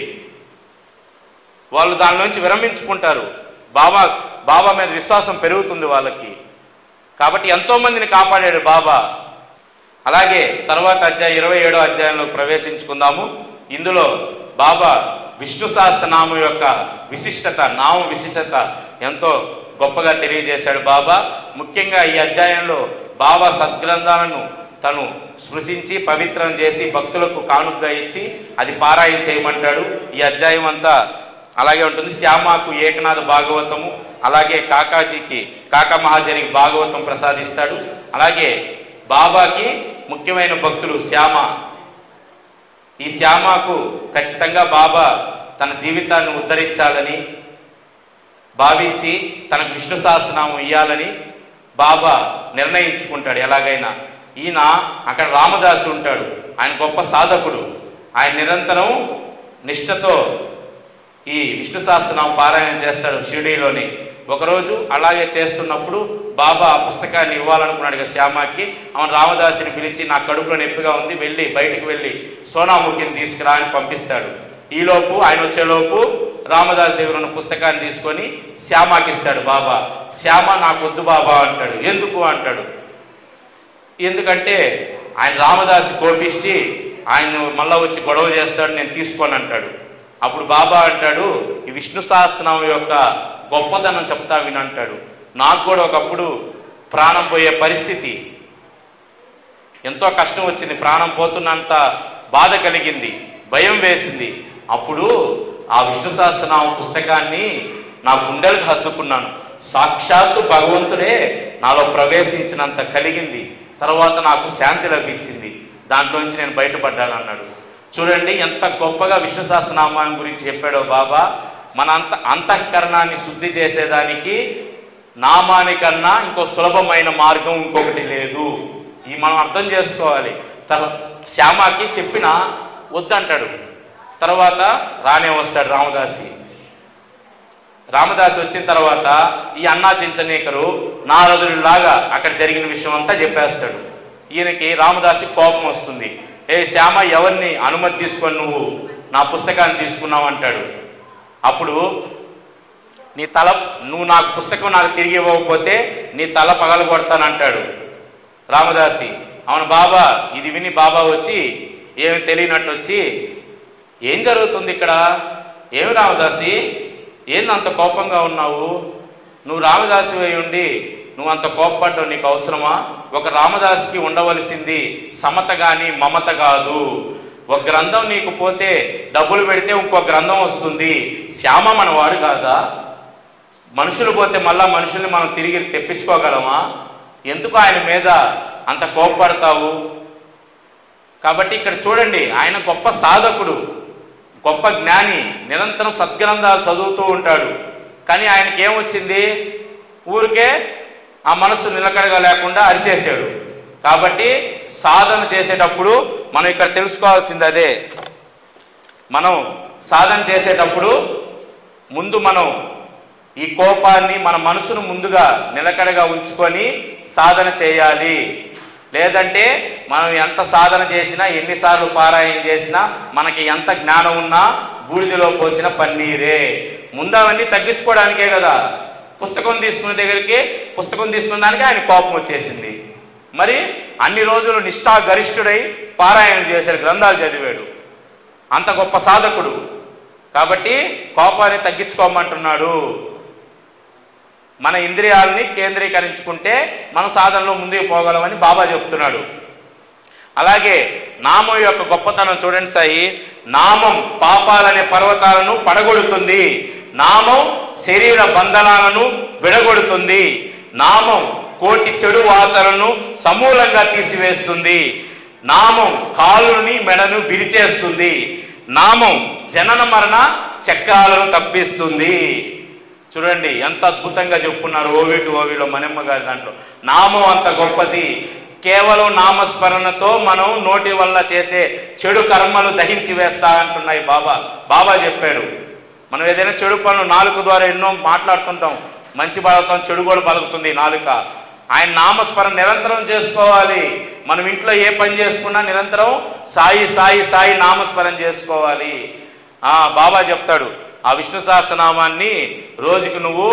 వాళ్ళు దానిలోంచి విరమించుకుంటారు. బాబా మీద విశ్వాసం పెరుగుతుంది వాళ్ళకి. కాబట్టి ఎంతోమందిని కాపాడాడు బాబా. అలాగే తర్వాత అధ్యాయం 27వ అధ్యాయంలో ప్రవేశించుకుందాము. ఇందులో బాబా విష్ణు సహస్రనామం యొక్క విశిష్టత, నామ విశిష్టత ఎంతో గొప్పగా తెలియజేశాడు బాబా. ముఖ్యంగా ఈ అధ్యాయంలో బాబా సద్గ్రంథాలను తను స్పృశించి పవిత్రం చేసి భక్తులకు కానుకగా ఇచ్చి అది పారాయణ చేయమంటాడు. ఈ అధ్యాయం అంతా అలాగే ఉంటుంది. శ్యామాకు ఏకనాథ భాగవతము, అలాగే కాకా మహాజనికి భాగవతం ప్రసాదిస్తాడు. అలాగే బాబాకి ముఖ్యమైన భక్తులు శ్యామ. ఈ శ్యామకు ఖచ్చితంగా బాబా తన జీవితాన్ని ఉద్ధరించాలని భావించి తనకు విష్ణు సహస్రనామం ఇయ్యాలని బాబా నిర్ణయించుకుంటాడు ఎలాగైనా. ఈయన అక్కడ రామదాసు ఉంటాడు, ఆయన గొప్ప సాధకుడు. ఆయన నిరంతరం నిష్ఠతో ఈ విష్ణు సహస్రనామం పారాయణ చేస్తాడు షిరిడీలోని. ఒకరోజు అలాగే చేస్తున్నప్పుడు బాబా ఆ పుస్తకాన్ని ఇవ్వాలనుకున్నాడు కదా శ్యామకి. ఆమె రామదాసుని పిలిచి నా కడుపులో నొప్పిగా ఉంది, బయటకు వెళ్ళి సోనాముఖిని తీసుకురా అని పంపిస్తాడు. ఈలోపు ఆయన వచ్చేలోపు రామదాస్ దగ్గర ఉన్న పుస్తకాన్ని తీసుకొని శ్యామకి ఇస్తాడు బాబా. శ్యామ నాకు వద్దు బాబా అంటాడు. ఎందుకు అంటాడు. ఎందుకంటే ఆయన రామదాసు కోపిష్టి, ఆయన మళ్ళా వచ్చి గొడవ చేస్తాడు, నేను తీసుకోను అంటాడు. అప్పుడు బాబా అంటాడు, ఈ విష్ణు సహస్రనామం యొక్క గొప్పతనం చెప్తా వినంటాడు. నాకు కూడా ఒకప్పుడు ప్రాణం పోయే పరిస్థితి, ఎంతో కష్టం వచ్చింది, ప్రాణం పోతున్నంత బాధ కలిగింది, భయం వేసింది. అప్పుడు ఆ విష్ణు సహస్రనామ పుస్తకాన్ని నా గుండెలకు హత్తుకున్నాను. సాక్షాత్తు భగవంతుడే నాలో ప్రవేశించినంత కలిగింది. తర్వాత నాకు శాంతి లభించింది, దాంట్లోంచి నేను బయటపడ్డాను అన్నాడు. చూడండి ఎంత గొప్పగా విష్ణు సహస్రనామం గురించి చెప్పాడో బాబా. మన అంతఃకరణాన్ని శుద్ధి చేసేదానికి నామానికన్నా ఇంకో సులభమైన మార్గం ఇంకొకటి లేదు. ఈ మనం అర్థం చేసుకోవాలి. శ్యామకి చెప్పిన వద్దంటాడు. తర్వాత రానే వస్తాడు రామదాసి వచ్చిన తర్వాత ఈ అన్నా చించనేకరు నారదుడిలాగా అక్కడ జరిగిన విషయం అంతా చెప్పేస్తాడు. ఈయనకి రామదాసి కోపం వస్తుంది. ఏ శ్యామ, ఎవరిని అనుమతి తీసుకొని నువ్వు నా పుస్తకాన్ని తీసుకున్నావు అంటాడు. అప్పుడు నువ్వు నాకు పుస్తకం నాకు తిరిగి ఇవ్వకపోతే నీ తల పగలగొడతానంటాడు రామదాసి. అవును బాబా. ఇది విని బాబా వచ్చి ఏమి తెలియనట్టు వచ్చి, ఏం జరుగుతుంది ఇక్కడ? ఏమి రామదాసి, ఏంది అంత కోపంగా ఉన్నావు? నువ్వు రామదాసి అయి ఉండి నువ్వు అంత కోపపడ్డావు, నీకు అవసరమా? ఒక రామదాసికి ఉండవలసింది సమత కానీ మమత కాదు. ఒక గ్రంథం నీకు పోతే డబ్బులు పెడితే ఇంకో గ్రంథం వస్తుంది. శ్యామ మనవాడు కాదా? మనుషులు పోతే మళ్ళా మనుషుల్ని మనం తిరిగి తెప్పించుకోగలమా? ఎందుకు ఆయన మీద అంత కోపపడతావు? కాబట్టి ఇక్కడ చూడండి, ఆయన గొప్ప సాధకుడు, గొప్ప జ్ఞాని, నిరంతరం సద్గ్రంథాలు చదువుతూ ఉంటాడు. కానీ ఆయనకి ఏమొచ్చింది? ఊరికే ఆ మనస్సు నిలకడగా లేకుండా అరిచేసాడు. కాబట్టి సాధన చేసేటప్పుడు మనం ఇక్కడ తెలుసుకోవాల్సింది అదే. మనం సాధన చేసేటప్పుడు ముందు మనం ఈ కోపాన్ని మన మనసును ముందుగా నిలకడగా ఉంచుకొని సాధన చేయాలి. లేదంటే మనం ఎంత సాధన చేసినా, ఎన్నిసార్లు పారాయణ చేసినా, మనకి ఎంత జ్ఞానం ఉన్నా బూడిదలో పోసిన పన్నీరే. ముందు అవన్నీ తగ్గించుకోవడానికే కదా. పుస్తకం తీసుకున్న దానికి ఆయన కోపం వచ్చేసింది. మరి అన్ని రోజులు నిష్ఠాగరిష్ఠుడై పారాయణ చేశాడు, గ్రంథాలు చదివాడు, అంత గొప్ప సాధకుడు. కాబట్టి కోపాన్ని తగ్గించుకోమంటున్నాడు. మన ఇంద్రియాలని కేంద్రీకరించుకుంటే మన సాధనలో ముందుకు పోగలమని బాబా చెప్తున్నాడు. అలాగే నామం యొక్క గొప్పతనం చూడండి సాయి. నామం పాపాలనే పర్వతాలను పడగొడుతుంది. నామం శరీర బంధనాలను విడగొడుతుంది. నామం కోటి చెడు వాసనలను సమూలంగా తీసివేస్తుంది. నామం కాలుని మెడను విరిచేస్తుంది. నామం జనన మరణ చక్రాలను తప్పిస్తుంది. చూడండి ఎంత అద్భుతంగా చెప్పుకున్నారు ఓవిలో మనమ్మ గారి దాంట్లో. నామం అంత గొప్పది. కేవలం నామస్మరణతో మనం నోటి వల్ల చేసే చెడు కర్మలు దహించి వేస్తా అంటున్నాయి బాబా చెప్పాడు. మనం ఏదైనా చెడు పనులు నాలుక ద్వారా ఎన్నో మాట్లాడుతుంటాం, మంచి పలుకుతాం, చెడు కూడా పలుకుతుంది నాలుక. ఆయన నామస్మరణ నిరంతరం చేసుకోవాలి. మనం ఇంట్లో ఏ పని చేసుకున్నా నిరంతరం సాయి సాయి సాయి నామస్మరణ చేసుకోవాలి. బాబా చెప్తాడు, ఆ విష్ణు సహస్రనామాన్ని రోజుకి నువ్వు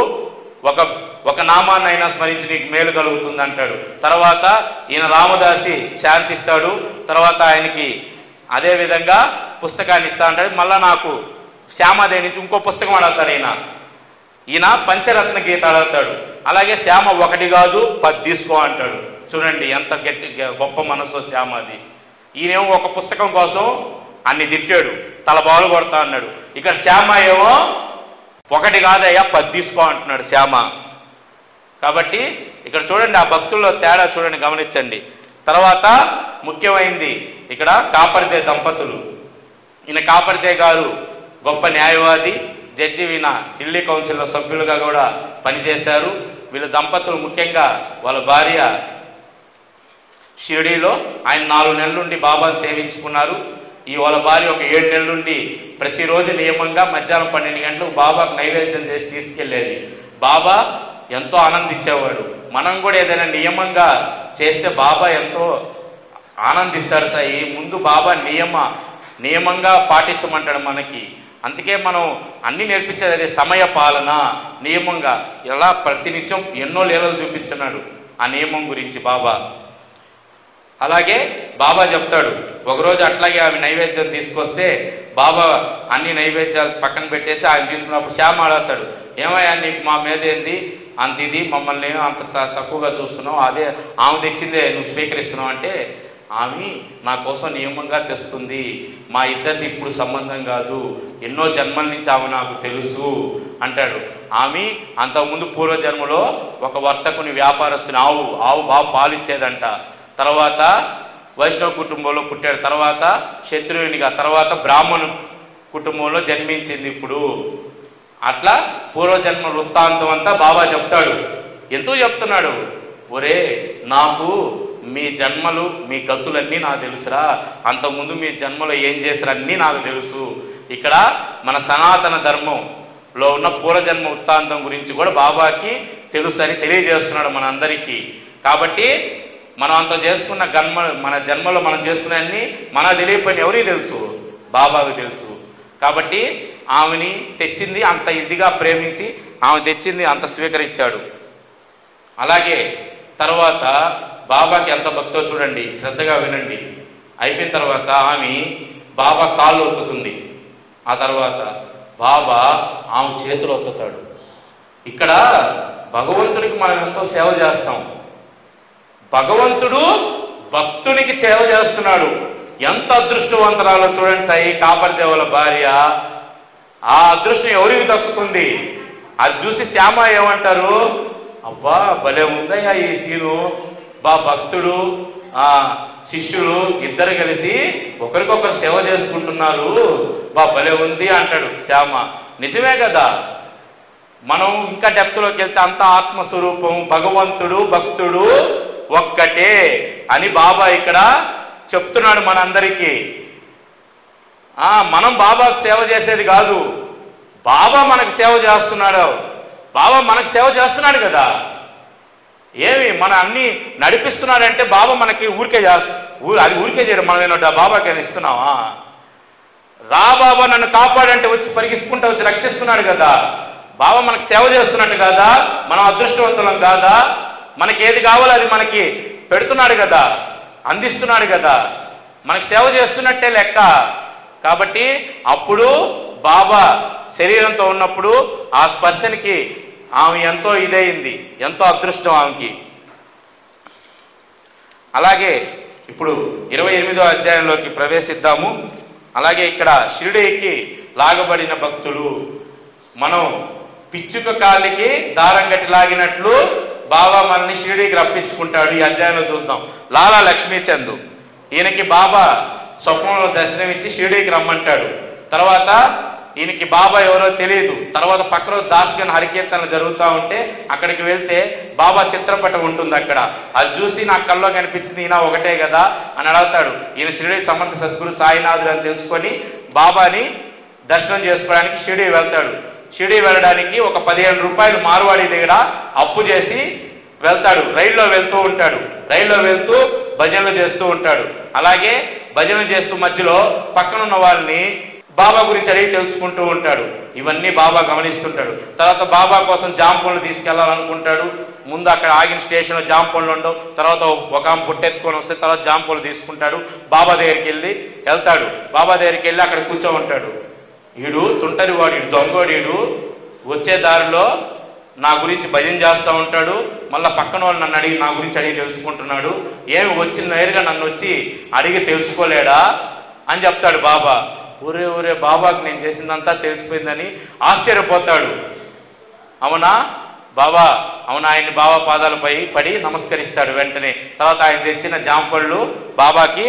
ఒక నామాన్ని అయినా స్మరించి నీకు మేలు కలుగుతుంది అంటాడు. తర్వాత ఈయన రామదాసి శాంతిస్తాడు. తర్వాత ఆయనకి అదే విధంగా పుస్తకాన్ని ఇస్తా అంటాడు. మళ్ళా నాకు శ్యామదేవి నుంచి ఇంకో పుస్తకం అడుగుతాడు. ఈయన పంచరత్న గీత అడుగుతాడు. అలాగే శ్యామ 1 కాదు 10 తీసుకో అంటాడు. చూడండి ఎంత గొప్ప మనసు శ్యామది. ఈయనేమో ఒక పుస్తకం కోసం అన్ని తిట్టాడు, తల బాలు కొడతా అన్నాడు. ఇక్కడ శ్యామ ఏమో 1 కాదయ్యా 10 తీసుకో అంటున్నాడు శ్యామ. కాబట్టి ఇక్కడ చూడండి ఆ భక్తుల్లో తేడా చూడండి, గమనించండి. తర్వాత ముఖ్యమైంది ఇక్కడ కాపర్దే దంపతులు. ఈయన కాపర్దే గారు గొప్ప న్యాయవాది, జడ్జి. ఈయన ఢిల్లీ కౌన్సిల్లో సభ్యులుగా కూడా పనిచేశారు. వీళ్ళ దంపతులు ముఖ్యంగా వాళ్ళ భార్య షిరిడీలో ఆయన 4 నెలల నుండి బాబాను సేవించుకున్నారు. వాళ్ళ భార్య ఒక 7 నెలల నుండి ప్రతిరోజు నియమంగా మధ్యాహ్నం 12 గంటలకు బాబాకు నైవేద్యం చేసి తీసుకెళ్లేది. బాబా ఎంతో ఆనందించేవాడు. మనం కూడా ఏదైనా నియమంగా చేస్తే బాబా ఎంతో ఆనందిస్తారు సాయి. ముందు బాబా నియమంగా పాటించమంటాడు మనకి. అందుకే మనం అన్ని నేర్పించేది అదే, సమయ పాలన, నియమంగా. ఇలా ప్రతినిత్యం ఎన్నో లీలలు చూపించున్నాడు ఆ నియమం గురించి బాబా. అలాగే బాబా చెప్తాడు, ఒకరోజు అట్లాగే ఆమె నైవేద్యం తీసుకొస్తే బాబా అన్ని నైవేద్యాలు పక్కన పెట్టేసి ఆయన తీసుకున్నప్పుడు శ్యామ అడుగుతాడు, ఏమయ్యా నీకు మా మీద ఏంది అంత ఇది, మమ్మల్ని అంత తక్కువగా చూస్తున్నావు, అదే ఆమె తెచ్చిందే నువ్వు స్వీకరిస్తున్నావు అంటే, ఆమె నా కోసం నియమంగా తెస్తుంది, మా ఇద్దరిది ఇప్పుడు సంబంధం కాదు, ఎన్నో జన్మల నుంచి ఆమె నాకు తెలుసు అంటాడు. ఆమె అంతకుముందు పూర్వజన్మలో ఒక వర్తకుని వ్యాపారస్తుని ఆవు బాగా పాలిచ్చేదంట. తర్వాత వైష్ణవ కుటుంబంలో పుట్టాడు. తర్వాత క్షత్రియునిగా, తర్వాత బ్రాహ్మణు కుటుంబంలో జన్మించింది ఇప్పుడు. అట్లా పూర్వజన్మ వృత్తాంతం అంతా బాబా చెప్తాడు. ఎందుకు చెప్తున్నాడు? ఒరే నాకు మీ జన్మలు మీ గతులన్నీ నాకు తెలుసురా, అంతకుముందు మీ జన్మలో ఏం చేశారు అన్నీ నాకు తెలుసు. ఇక్కడ మన సనాతన ధర్మంలో ఉన్న పూర్వజన్మ వృత్తాంతం గురించి కూడా బాబాకి తెలుసు అని తెలియజేస్తున్నాడు మన అందరికీ. కాబట్టి మనం అంత చేసుకున్న మన జన్మలో మనం చేసుకునే అన్ని మనకు తెలియకపోయిన ఎవరికి తెలుసు? బాబాకు తెలుసు. కాబట్టి ఆమెని తెచ్చింది అంత ఇదిగా ప్రేమించి ఆమె తెచ్చింది అంత స్వీకరించాడు. అలాగే తర్వాత బాబాకి ఎంత భక్తో చూడండి, శ్రద్ధగా వినండి. అయిపోయిన తర్వాత ఆమె బాబా కాళ్ళు ఒత్తుతుంది. ఆ తర్వాత బాబా ఆమె చేతులు ఒత్తుతాడు. ఇక్కడ భగవంతుడికి మనం ఎంతో సేవ చేస్తాం, భగవంతుడు భక్తునికి సేవ చేస్తున్నాడు. ఎంత అదృష్టవంతరాలో చూడండి. సాయి కాపర్దేవుల భార్య, ఆ అదృష్టం ఎవరికి దక్కుతుంది? అది చూసి శ్యామ ఏమంటారు, అబ్బా భలే ఉందయ్యా ఈ సీను, భక్తుడు శిష్యులు ఇద్దరు కలిసి ఒకరికొకరు సేవ చేసుకుంటున్నారు, భలే ఉంది అంటాడు శ్యామ. నిజమే కదా. మనం ఇంకా డెప్త్లోకి వెళ్తే అంత ఆత్మస్వరూపం, భగవంతుడు భక్తుడు ఒక్కటే అని బాబా ఇక్కడ చెప్తున్నాడు మనందరికీ. మనం బాబాకు సేవ చేసేది కాదు, బాబా మనకు సేవ చేస్తున్నాడు. బాబా మనకు సేవ చేస్తున్నాడు కదా. ఏమి మన అన్ని నడిపిస్తున్నాడంటే బాబా మనకి ఊరికే అది ఊరికే చేయడం. మనం ఏమన్నా బాబాకి అని ఇస్తున్నావా? రా బాబా నన్ను కాపాడంటే వచ్చి పరిగిస్తుంటే వచ్చి రక్షిస్తున్నాడు కదా. బాబా మనకు సేవ చేస్తున్నట్టు కదా, మనం అదృష్టవంతులం కాదా? మనకి ఏది కావాలో అది మనకి పెడుతున్నాడు కదా, అందిస్తున్నాడు కదా, మనకు సేవ చేస్తున్నట్టే లెక్క. కాబట్టి అప్పుడు బాబా శరీరంతో ఉన్నప్పుడు ఆ స్పర్శనికి ఆమె ఎంతో ఇదయింది, ఎంతో అదృష్టం ఆమెకి. అలాగే ఇప్పుడు 28వ అధ్యాయంలోకి ప్రవేశిద్దాము. అలాగే ఇక్కడ షిరిడీకి లాగబడిన భక్తులు, మనం పిచ్చుక కాలికి దారం గట్టి లాగినట్లు బాబా మనల్ని షిరిడీకి రప్పించుకుంటాడు. ఈ అధ్యాయంలో చూద్దాం. లాలా లక్ష్మీచంద్, ఈయనకి బాబా స్వప్నంలో దర్శనమిచ్చి షిరిడీకి రమ్మంటాడు. తర్వాత ఈయనకి బాబా ఎవరో తెలియదు. తర్వాత పక్కన దాస్గన్ హరికీర్తనలు జరుగుతూ ఉంటే అక్కడికి వెళ్తే బాబా చిత్రపటం ఉంటుంది అక్కడ. అది చూసి నాకు కల్లో కనిపించింది, ఈయన ఒకటే కదా అని అడుగుతాడు. ఈయన షిరిడీ సమర్థ సద్గురు సాయినాథుడు అని తెలుసుకొని బాబాని దర్శనం చేసుకోవడానికి షిరిడీ వెళ్తాడు. షిరిడీ వెళ్ళడానికి ఒక 15 రూపాయలు మార్వాడి దగ్గర అప్పు చేసి వెళ్తాడు. రైల్లో వెళ్తూ ఉంటాడు. రైల్లో వెళ్తూ భజనలు చేస్తూ ఉంటాడు. అలాగే భజనలు చేస్తూ మధ్యలో పక్కనున్న వాళ్ళని బాబా గురించి అడిగి తెలుసుకుంటూ ఉంటాడు. ఇవన్నీ బాబా గమనిస్తుంటాడు. తర్వాత బాబా కోసం జామ పండ్లు తీసుకెళ్లాలనుకుంటాడు. ముందు అక్కడ ఆగిన స్టేషన్లో జామ పండ్లు ఉండవు. తర్వాత ఒక ఆమె పుట్టెత్తుకొని వస్తే తర్వాత జామ పండ్లు తీసుకుంటాడు. బాబా దగ్గరికి వెళ్తాడు. బాబా దగ్గరికి వెళ్ళి అక్కడ కూర్చో ఉంటాడు. ఈడు తుంటరివాడు, ఈడు దొంగోడీడు వచ్చే దారిలో నా గురించి భజన చేస్తూ ఉంటాడు. మళ్ళీ పక్కన వాళ్ళు నన్ను అడిగి నా గురించి అడిగి తెలుసుకుంటున్నాడు. ఏమి వచ్చి నేరుగా నన్ను వచ్చి అడిగి తెలుసుకోలేడా అని చెప్తాడు బాబా. ఊరే బాబాకి నేను చేసిందంతా తెలిసిపోయిందని ఆశ్చర్యపోతాడు. అవునా బాబా, అవునా, ఆయన్ని బాబా పాదాలపై పడి నమస్కరిస్తాడు వెంటనే. తర్వాత ఆయన తెచ్చిన జాంపళ్ళు బాబాకి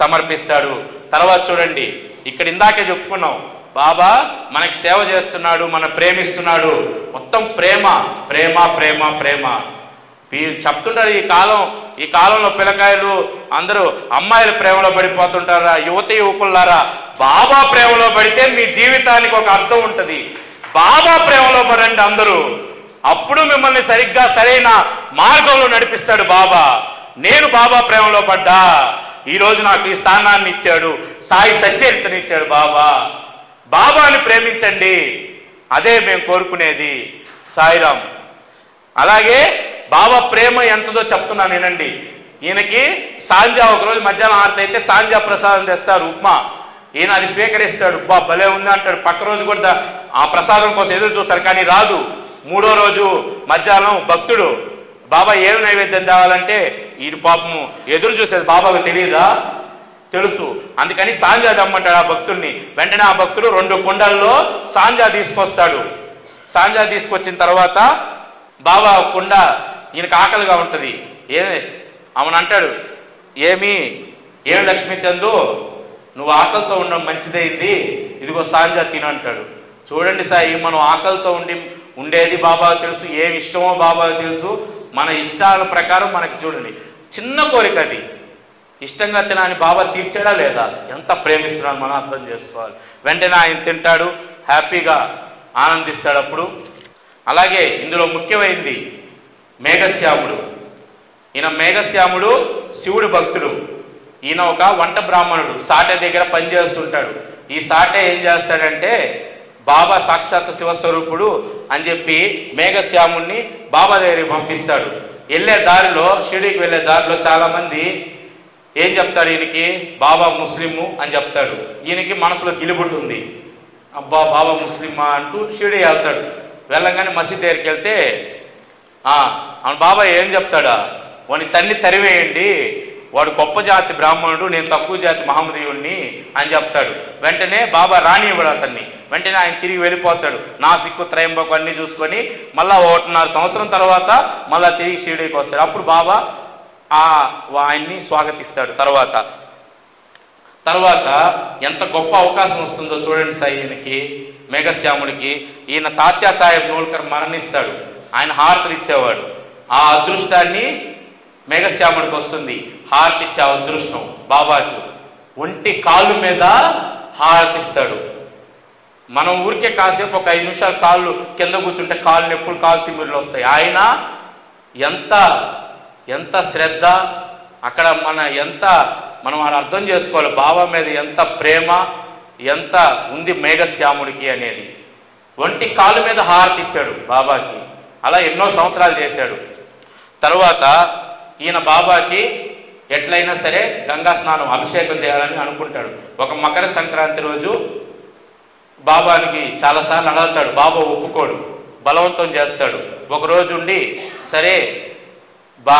సమర్పిస్తాడు. తర్వాత చూడండి, ఇక్కడ ఇందాకే చెప్పుకున్నాం, బాబా మనకి సేవ చేస్తున్నాడు, మన ప్రేమిస్తున్నాడు. మొత్తం ప్రేమ ప్రేమ ప్రేమ ప్రేమ. చెప్తుంటారు ఈ కాలంలో పిల్లకాయలు అందరూ అమ్మాయిల ప్రేమలో పడిపోతుంటారా? యువకులారా, బాబా ప్రేమలో పడితే మీ జీవితానికి ఒక అర్థం ఉంటుంది. బాబా ప్రేమలో పడండి అందరూ, అప్పుడు మిమ్మల్ని సరిగ్గా సరైన మార్గంలో నడిపిస్తాడు బాబా. నేను బాబా ప్రేమలో పడ్డా, ఈరోజు నాకు ఈ స్థానాన్ని ఇచ్చాడు, సాయి సచరితని ఇచ్చాడు బాబా. బాబాని ప్రేమించండి, అదే మేము కోరుకునేది. సాయిరామ్. అలాగే బాబా ప్రేమ ఎంతదో చెప్తున్నాను వినండి. ఈయనకి సాంజా ఒకరోజు మధ్యాహ్నం హారతి అయితే సాంజా ప్రసాదం తెస్తారు, ఉప్మా. ఈయన అది స్వీకరిస్తాడు. భలే ఉంది అంటాడు. పక్క రోజు కూడా ఆ ప్రసాదం కోసం ఎదురు చూస్తారు, కానీ రాదు. 3వ రోజు మధ్యాహ్నం భక్తుడు బాబా ఏమి నైవేద్యం తేవాలంటే ఈయన పాపము ఎదురు చూసేది బాబాకు తెలియదా? తెలుసు. అందుకని సాంజా దమ్మంటాడు ఆ భక్తుడిని. వెంటనే ఆ భక్తుడు 2 కుండల్లో సాంజా తీసుకొస్తాడు. సాంజా తీసుకొచ్చిన తర్వాత బాబా కుండ ఈయనకు ఆకలిగా ఉంటుంది. అవునంటాడు, ఏమి లక్ష్మీచందు, నువ్వు ఆకలితో ఉండడం మంచిదైంది, ఇదిగో సాంజా తిను అంటాడు. చూడండి సాయి, మనం ఆకలితో ఉండేది బాబాకు తెలుసు, ఏమి ఇష్టమో బాబాకు తెలుసు. మన ఇష్టాల ప్రకారం మనకి చూడండి చిన్న కోరిక అది, ఇష్టంగా తినని బాబా తీర్చాడా లేదా? ఎంత ప్రేమిస్తున్నాడు మనం అర్థం చేసుకోవాలి. వెంటనే ఆయన తింటాడు, హ్యాపీగా ఆనందిస్తాడు. అప్పుడు అలాగే ఇందులో ముఖ్యమైనది మేఘశ్యాముడు. ఈయన మేఘశ్యాముడు శివుడు భక్తుడు. ఈయన ఒక వంట బ్రాహ్మణుడు, సాటె దగ్గర పనిచేస్తుంటాడు. ఈ సాటె ఏం చేస్తాడంటే బాబా సాక్షాత్ శివస్వరూపుడు అని చెప్పి మేఘశ్యాముడిని బాబా దగ్గరికి పంపిస్తాడు. వెళ్ళే దారిలో, షిరిడీకి వెళ్ళే దారిలో చాలామంది ఏం చెప్తాడు, ఈయనకి బాబా ముస్లిము అని చెప్తాడు. ఈయనకి మనసులో గిలిబుట్టుంది, అబ్బా బాబా ముస్లిమా అంటూ షిరిడీ వెళ్తాడు. వెళ్ళంగానే మసీద్ దగ్గరికి వెళ్తే అవును బాబా ఏం చెప్తాడా, వాడిని తన్ని తరివేయండి, వాడు గొప్ప జాతి బ్రాహ్మణుడు, నేను తక్కువ జాతి మహమ్మదీయుడిని అని చెప్తాడు. వెంటనే బాబా రానివ్వడు అతన్ని. వెంటనే ఆయన తిరిగి వెళ్ళిపోతాడు. నాసిక్, త్రయంబకు అన్ని చూసుకొని మళ్ళా 1.5 సంవత్సరం తర్వాత మళ్ళా తిరిగి షిరిడీకి వస్తాడు. అప్పుడు బాబా ఆయన్ని స్వాగతిస్తాడు. తర్వాత ఎంత గొప్ప అవకాశం వస్తుందో చూడండి ఈయనకి, మేఘశ్యాముడికి. ఈయన తాత్యా సాహెబ్ నూల్కర్ మరణిస్తాడు, ఆయన హారతులు ఇచ్చేవాడు. ఆ అదృష్టాన్ని మేఘశ్యాముడికి వస్తుంది. హారతి ఇచ్చే అదృష్టం బాబాకి. ఒంటి కాళ్ళు మీద హారతిస్తాడు. మనం ఊరికే కాసేపు ఒక 5 నిమిషాలు కాళ్ళు కింద కూర్చుంటే కాళ్ళు నొప్పులు, కాళ్ళు తిమ్మిర్లు వస్తాయి. ఆయన ఎంత శ్రద్ధ అక్కడ, మనం అర్థం చేసుకోవాలి బాబా మీద ఎంత ప్రేమ, ఎంత ఉంది మేఘశ్యాముడికి అనేది. ఒంటి కాలు మీద హారతి ఇచ్చాడు బాబాకి. అలా ఎన్నో సంవత్సరాలు చేశాడు. తర్వాత ఈయన బాబాకి ఎట్లయినా సరే గంగా స్నానం, అభిషేకం చేయాలని అనుకుంటాడు. ఒక మకర సంక్రాంతి రోజు బాబానికి చాలాసార్లు అడుగుతాడు, బాబా ఒప్పుకోడు, బలవంతం చేస్తాడు. ఒకరోజు ఉండి సరే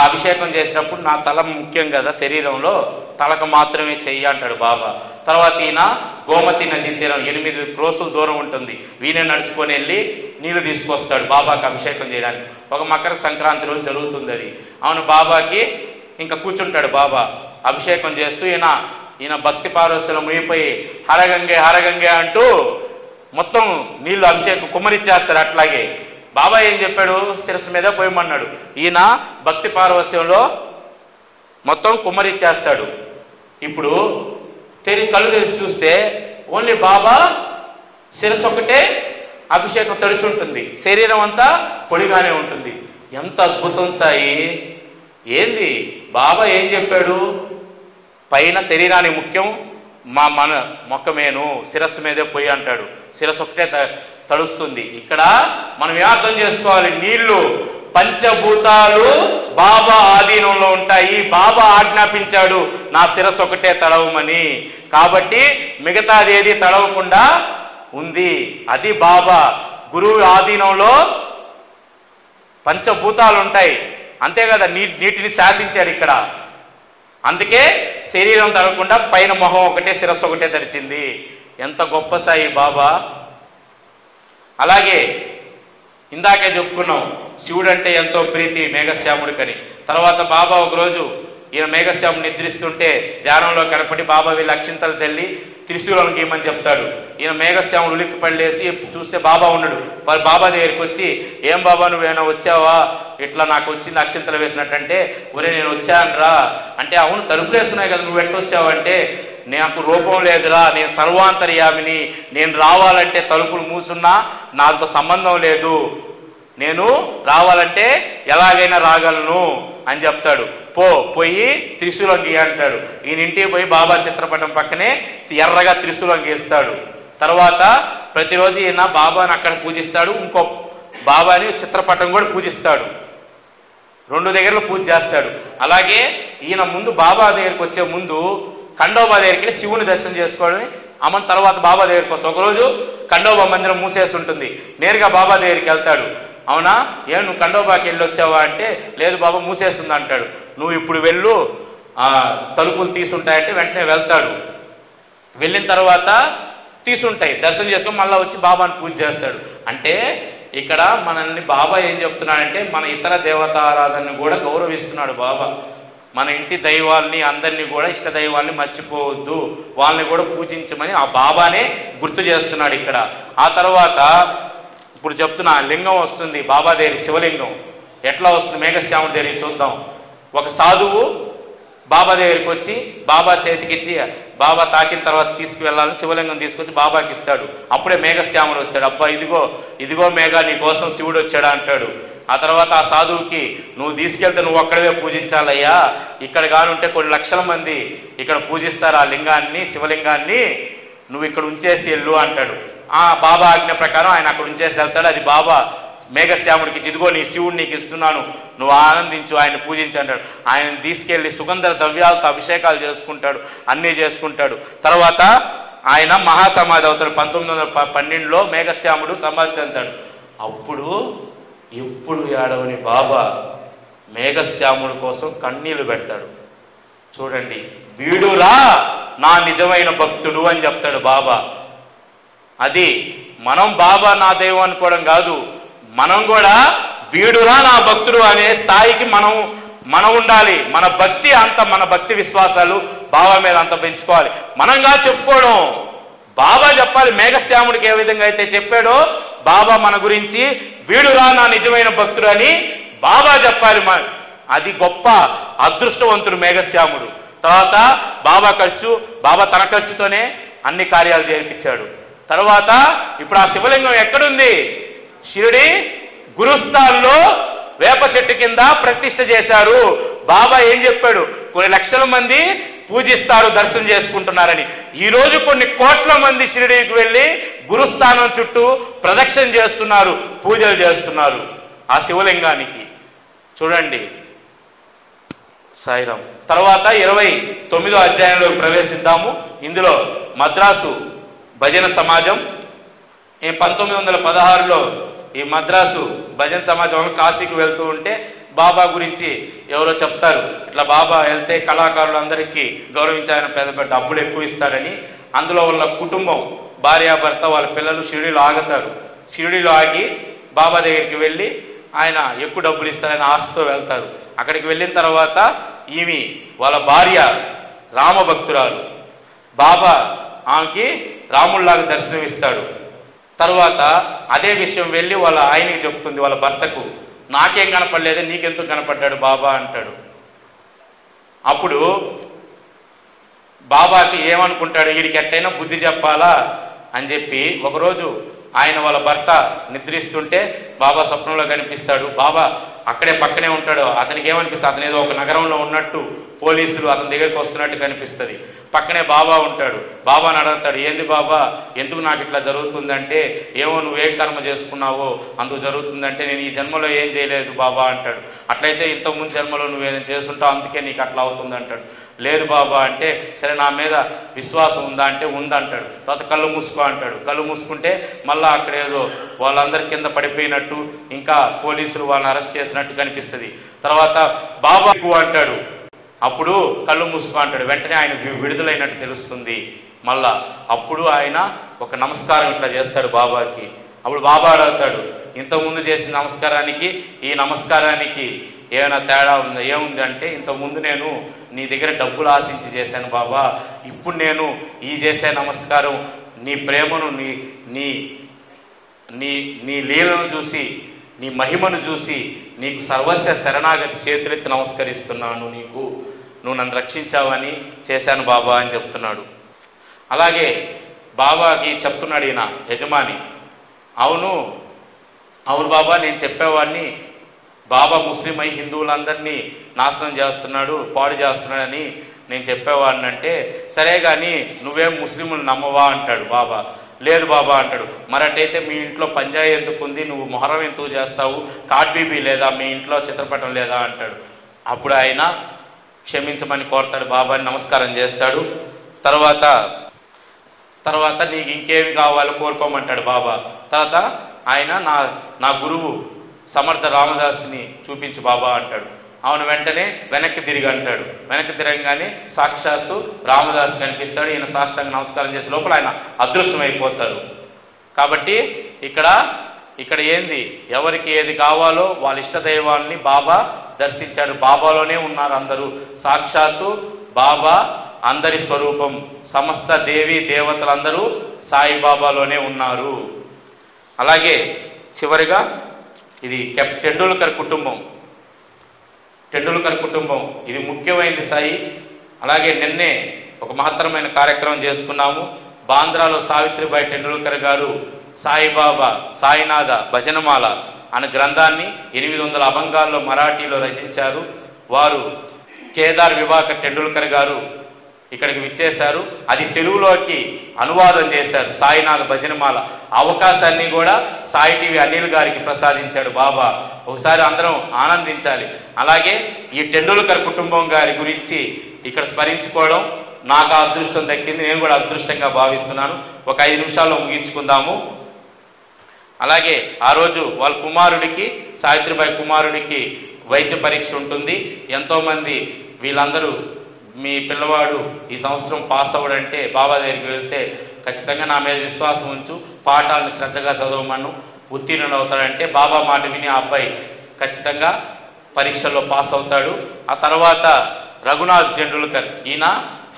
అభిషేకం చేసినప్పుడు నా తల ముఖ్యం కదా శరీరంలో, తలకు మాత్రమే చెయ్యి అంటాడు బాబా. తర్వాత ఈయన గోమతి నది తీరం 8 క్రోసుల దూరం ఉంటుంది, వీనే నడుచుకొని వెళ్ళి నీళ్లు తీసుకొస్తాడు బాబాకి అభిషేకం చేయడానికి. ఒక మకర సంక్రాంతి రోజు జరుగుతుంది అది. అవును బాబాకి ఇంకా కూర్చుంటాడు బాబా అభిషేకం చేస్తూ. ఈయన భక్తి పారవశ్యంలో మునిగిపోయి హరగంగే హరగంగే అంటూ మొత్తం నీళ్లు అభిషేకం కుమ్మరిచ్చేస్తాడు. అట్లాగే బాబా ఏం చెప్పాడు, శిరస్సు మీద పోయమన్నాడు. ఈయన భక్తి పారవస్యంలో మొత్తం కుమ్మరిచ్చేస్తాడు. ఇప్పుడు కళ్ళు తెరిచి చూస్తే ఓన్లీ బాబా శిరస్సు ఒకటే అభిషేకం తడుచుంటుంది, శరీరం అంతా పొడిగానే ఉంటుంది. ఎంత అద్భుతం సాయి! ఏంది బాబా ఏం చెప్పాడు, పైన శరీరానికి ముఖ్యం, మన మొక్కమేను శిరస్సు మీదే పోయి అంటాడు. శిరస్సు ఒకటే తడుస్తుంది. ఇక్కడ మనం అర్థం చేసుకోవాలి, నీళ్లు పంచభూతాలు బాబా ఆధీనంలో ఉంటాయి. బాబా ఆజ్ఞాపించాడు నా శిరస్సు ఒకటే తడవమని, కాబట్టి మిగతాది ఏది తడవకుండా ఉంది. అది బాబా గురువు ఆధీనంలో పంచభూతాలు ఉంటాయి, అంతే కదా. నీటిని శాసించాడు ఇక్కడ. అందుకే శరీరం తడవకుండా పైన మొహం ఒకటే శిరస్సు ఒకటే తడిచింది. ఎంత గొప్ప సాయి బాబా. అలాగే ఇందాకే చెప్పుకున్నాం శివుడు అంటే ఎంతో ప్రీతి మేఘశ్యాముడికని. తర్వాత బాబా ఒకరోజు ఈయన మేఘశ్యాముడు నిద్రిస్తుంటే ధ్యానంలో కనపడి బాబా వీళ్ళు అక్షింతలు చల్లి త్రిశూలం గీయమని చెప్తాడు. ఈయన మేఘశ్యాముడు ఉలిక్కి పడలేసి చూస్తే బాబా ఉన్నాడు. వాళ్ళు బాబా దగ్గరికి వచ్చి, ఏం బాబా నువ్వేమైనా వచ్చావా, ఇట్లా నాకు వచ్చింది అక్షింతలు వేసినట్టంటే, ఒరే నేను వచ్చానురా అంటే, అవును తలుపులు వేస్తున్నాయి కదా నువ్వు ఎట్టొచ్చావు అంటే, నాకు రూపం లేదురా, నేను సర్వాంతర్యామిని, నేను రావాలంటే తలుపులు మూసున్నా నాతో సంబంధం లేదు, నేను రావాలంటే ఎలాగైనా రాగలను అని చెప్తాడు. పోయి త్రిశూలం గీయ అంటాడు. ఈయన ఇంటికి పోయి బాబా చిత్రపటం పక్కనే ఎర్రగా త్రిశూలం గీస్తాడు. తర్వాత ప్రతిరోజు ఈయన బాబాని అక్కడ పూజిస్తాడు, ఇంకో బాబాని చిత్రపటం కూడా పూజిస్తాడు. 2 దగ్గరలో పూజ చేస్తాడు. అలాగే ఈయన ముందు బాబా దగ్గరికి వచ్చే ముందు ఖండోబా దగ్గరికి శివుని దర్శనం చేసుకోవడం అమ్మని, తర్వాత బాబా దగ్గరికి వస్తాడు. ఒకరోజు ఖండోబా మందిరం మూసేసి ఉంటుంది, నేరుగా బాబా దగ్గరికి వెళ్తాడు. అవునా, నువ్వు ఖండోబాకి వెళ్ళి వచ్చావా అంటే, లేదు బాబా మూసేస్తుంది అంటాడు. నువ్వు ఇప్పుడు వెళ్ళు, తలుపులు తీసుంటాయంటే వెంటనే వెళ్తాడు. వెళ్ళిన తర్వాత తీసుంటాయి, దర్శనం చేసుకొని మళ్ళీ వచ్చి బాబాని పూజ చేస్తాడు. అంటే ఇక్కడ మనల్ని బాబా ఏం చెప్తున్నాడంటే, మన ఇతర దేవతారాధనని కూడా గౌరవిస్తున్నాడు బాబా. మన ఇంటి దైవాల్ని అందరినీ కూడా ఇష్ట దైవాల్ని మర్చిపోవద్దు, వాళ్ళని కూడా పూజించమని ఆ బాబానే గుర్తు చేస్తున్నాడు ఇక్కడ. ఆ తర్వాత ఇప్పుడు చెప్తున్నా లింగం వస్తుంది బాబా దగ్గర, శివలింగం ఎట్లా వస్తుంది మేఘశ్యాముడి దగ్గర చూద్దాం. ఒక సాధువు బాబా దగ్గరికి వచ్చి బాబా చేతికిచ్చి బాబా తాకిన తర్వాత తీసుకువెళ్ళాలని శివలింగం తీసుకొచ్చి బాబాకి ఇస్తాడు. అప్పుడే మేఘశ్యాముడు వస్తాడు. అబ్బా ఇదిగో ఇదిగో మేఘ, నీ కోసం శివుడు వచ్చాడా అంటాడు. ఆ తర్వాత ఆ సాధువుకి, నువ్వు తీసుకెళ్తే నువ్వు అక్కడే పూజించాలయ్యా, ఇక్కడ కానుంటే కొన్ని లక్షల మంది ఇక్కడ పూజిస్తారు ఆ లింగాన్ని, శివలింగాన్ని, నువ్వు ఇక్కడ ఉంచేసి వెళ్ళు అంటాడు. ఆ బాబా ఆజ్ఞ ప్రకారం ఆయన అక్కడ ఉంచేసి వెళ్తాడు. అది బాబా మేఘశ్యాముడికి, ఇదిగో నీ శివుడు నీకు ఇస్తున్నాను, నువ్వు ఆనందించు, ఆయన పూజించు అంటాడు. ఆయన తీసుకెళ్లి సుగంధ ద్రవ్యాలతో అభిషేకాలు చేసుకుంటాడు, అన్నీ చేసుకుంటాడు. తర్వాత ఆయన మహాసమాధి అవుతాడు. 1912లో మేఘశ్యాముడు సమాధి చెందుతాడు. అప్పుడు ఎప్పుడు ఏడవని బాబా మేఘశ్యాముడి కోసం కన్నీళ్లు పెడతాడు. చూడండి, వీడురా నా నిజమైన భక్తుడు అని చెప్తాడు బాబా. అది మనం బాబా నా దైవం అనుకోవడం కాదు, మనం కూడా వీడురా నా భక్తుడు అనే స్థాయికి మనం ఉండాలి. మన భక్తి అంత, మన భక్తి విశ్వాసాలు బాబా మీద అంత పెంచుకోవాలి. మనంగా చెప్పుకోవడం, బాబా చెప్పాలి. మేఘశ్యాముడికి ఏ విధంగా అయితే చెప్పాడో బాబా మన గురించి, వీడురా నా నిజమైన భక్తుడు అని బాబా చెప్పాలి. అది గొప్ప అదృష్టవంతుడు మేఘశ్యాముడు. తర్వాత బాబా తన ఖర్చుతోనే అన్ని కార్యాలు చేయించాడు. తర్వాత ఇప్పుడు ఆ శివలింగం ఎక్కడుంది? షిరిడి గురుస్థాన్లో వేప చెట్టు కింద ప్రతిష్ఠ చేశారు. బాబా ఏం చెప్పాడు? కొన్ని లక్షల మంది పూజిస్తారు, దర్శనం చేసుకుంటున్నారని. ఈరోజు కొన్ని కోట్ల మంది షిరిడీకి వెళ్ళి గురుస్థానం చుట్టూ ప్రదక్షిణ చేస్తున్నారు, పూజలు చేస్తున్నారు ఆ శివలింగానికి. చూడండి, సాయిరాం. తర్వాత 29వ అధ్యాయంలోకి ప్రవేశిద్దాము. ఇందులో మద్రాసు భజన సమాజం 1916లో ఈ మద్రాసు భజన సమాజం కాశీకి వెళ్తూ ఉంటే బాబా గురించి ఎవరో చెప్తారు, ఇట్లా బాబా వెళ్తే కళాకారులందరికీ గౌరవించాలని పెద్ద డబ్బులు ఎక్కువ ఇస్తాడని. అందులో వాళ్ళ కుటుంబం, భార్యాభర్త, వాళ్ళ పిల్లలు షిరిడీలో ఆగుతారు. షిరిడీలో ఆగి బాబా దగ్గరికి వెళ్ళి ఆయన ఎక్కువ డబ్బులు ఇస్తారని ఆశతో వెళ్తారు. అక్కడికి వెళ్ళిన తర్వాత ఈమె వాళ్ళ భార్య రామభక్తురాలు. బాబా ఆమెకి రాముళ్లాగా దర్శనం ఇస్తాడు. తర్వాత అదే విషయం వెళ్ళి వాళ్ళ ఆయనకి చెప్తుంది, వాళ్ళ భర్తకు, నాకేం కనపడలేదు, నీకెందుకు కనపడ్డాడు బాబా అంటాడు. అప్పుడు బాబాకి ఏమనుకుంటాడు, వీడికి ఎట్టయినా బుద్ధి చెప్పాలా అని చెప్పి ఒకరోజు ఆయన వాళ్ళ భర్త నిద్రిస్తుంటే బాబా స్వప్నంలో కనిపిస్తాడు. బాబా అక్కడే పక్కనే ఉంటాడు. అతనికి ఏమనిపిస్తుంది, అతను ఏదో ఒక నగరంలో ఉన్నట్టు, పోలీసులు అతని దగ్గరికి వస్తున్నట్టు కనిపిస్తుంది. పక్కనే బాబా ఉంటాడు. బాబాని అడుగుతాడు, ఏంది బాబా, ఎందుకు నాకు ఇట్లా జరుగుతుందంటే, ఏమో నువ్వేం కర్మ చేసుకున్నావో అందుకు జరుగుతుందంటే, నేను ఈ జన్మలో ఏం చేయలేదు బాబా అంటాడు. అట్లయితే ఇంతకుముందు జన్మలో నువ్వేం చేస్తుంటావు, అందుకే నీకు అట్లా అవుతుంది అంటాడు. లేదు బాబా అంటే, సరే నా మీద విశ్వాసం ఉందా అంటే ఉందంటాడు. తర్వాత కళ్ళు మూసుకో అంటాడు. కళ్ళు మూసుకుంటే మళ్ళీ అక్కడ ఏదో వాళ్ళందరి కింద పడిపోయినట్టు, ఇంకా పోలీసులు వాళ్ళని అరెస్ట్ చేసినట్టు కనిపిస్తుంది. తర్వాత బాబా అంటాడు. అప్పుడు కళ్ళు మూసుకో అంటాడు. వెంటనే ఆయన విడుదలైనట్టు తెలుస్తుంది. మళ్ళా అప్పుడు ఆయన ఒక నమస్కారం ఇట్లా చేస్తాడు బాబాకి. అప్పుడు బాబా అడుగుతాడు, ఇంతకుముందు చేసిన నమస్కారానికి ఈ నమస్కారానికి ఏమైనా తేడా ఉందా? ఏముంది అంటే, ఇంతకుముందు నేను నీ దగ్గర డబ్బులు ఆశించి చేశాను బాబా, ఇప్పుడు నేను ఈ చేసే నమస్కారం నీ ప్రేమను, నీ నీ నీ నీ లీలను చూసి, నీ మహిమను చూసి నీకు సర్వస్వ శరణాగతి చేతులెత్తి నమస్కరిస్తున్నాను, నువ్వు నన్ను రక్షించావని చేశాను బాబా అని చెప్తున్నాడు. అలాగే బాబాకి చెప్తున్నాడు ఈయన యజమాని, అవును బాబా, నేను చెప్పేవాడిని, బాబా ముస్లిం అయి హిందువులందరినీ నాశనం చేస్తున్నాడు, పాడు చేస్తున్నాడని నేను చెప్పేవాడిని అంటే, సరే కానీ నువ్వేం ముస్లింలు నమ్మవా అంటాడు బాబా. లేదు బాబా అంటాడు. మరటైతే మీ ఇంట్లో పంజాయి ఎందుకు ఉంది, నువ్వు మొహరం ఎందుకు చేస్తావు, కాట్బీబీ లేదా, మీ ఇంట్లో చిత్రపటం లేదా అంటాడు. అప్పుడు ఆయన క్షమించమని కోరతాడు, బాబాని నమస్కారం చేస్తాడు. తర్వాత నీకు ఇంకేమి కావాలో కోరుకోమంటాడు బాబా. తర్వాత ఆయన నా గురువు సమర్థ రామదాస్ని చూపించు బాబా అంటాడు. అవును, వెంటనే వెనక్కి తిరిగి అంటాడు. వెనక్కి తిరగగానే సాక్షాత్తు రామదాస్ కనిపిస్తాడు. ఈయన సాష్టాంగ నమస్కారం చేసే లోపల ఆయన అదృశ్యమైపోతారు. కాబట్టి ఇక్కడ ఏంది, ఎవరికి ఏది కావాలో వాళ్ళ ఇష్టదైవాల్ని బాబా దర్శించాడు. బాబాలోనే ఉన్నారు అందరూ. సాక్షాత్తు బాబా అందరి స్వరూపం. సమస్త దేవి దేవతలందరూ సాయిబాబాలోనే ఉన్నారు. అలాగే చివరిగా ఇది టెండూల్కర్ కుటుంబం. టెండూల్కర్ కుటుంబం ఇది ముఖ్యమైనది సాయి. అలాగే నిన్నే ఒక మహత్తరమైన కార్యక్రమం చేసుకున్నాము. బాంద్రాలో సావిత్రిబాయి టెండూల్కర్ గారు సాయిబాబా సాయినాథ భజనమాల అనే గ్రంథాన్ని 800 అభంగాల్లో మరాఠీలో రచించారు. వారు కేదార్ విభాకర్ టెండూల్కర్ గారు ఇక్కడికి విచ్చేశారు. అది తెలుగులోకి అనువాదం చేశారు సాయినాథ భజనమాల. అవకాశాన్ని కూడా సాయి టీవీ అనిల్ గారికి ప్రసాదించాడు బాబా. ఒకసారి అందరం ఆనందించాలి. అలాగే ఈ టెండూల్కర్ కుటుంబం గారి గురించి ఇక్కడ స్మరించుకోవడం నాకు అదృష్టం దక్కింది. నేను కూడా అదృష్టంగా భావిస్తున్నాను. ఒక 5 నిమిషాల్లో ముగించుకుందాము. అలాగే ఆ రోజు వాళ్ళ కుమారుడికి సావిత్రిబాయి కుమారుడికి వైద్య పరీక్ష ఉంటుంది. ఎంతోమంది వీళ్ళందరూ మీ పిల్లవాడు ఈ సంవత్సరం పాస్ అవ్వడంటే బాబా దగ్గరికి వెళ్తే ఖచ్చితంగా నా మీద విశ్వాసం ఉంచు, పాఠాలను శ్రద్ధగా చదవమను, ఉత్తీర్ణుడు అవుతాడంటే బాబా మాట విని ఆ అబ్బాయి ఖచ్చితంగా పరీక్షల్లో పాస్ అవుతాడు. ఆ తర్వాత రఘునాథ్ టెండూల్కర్ ఈయన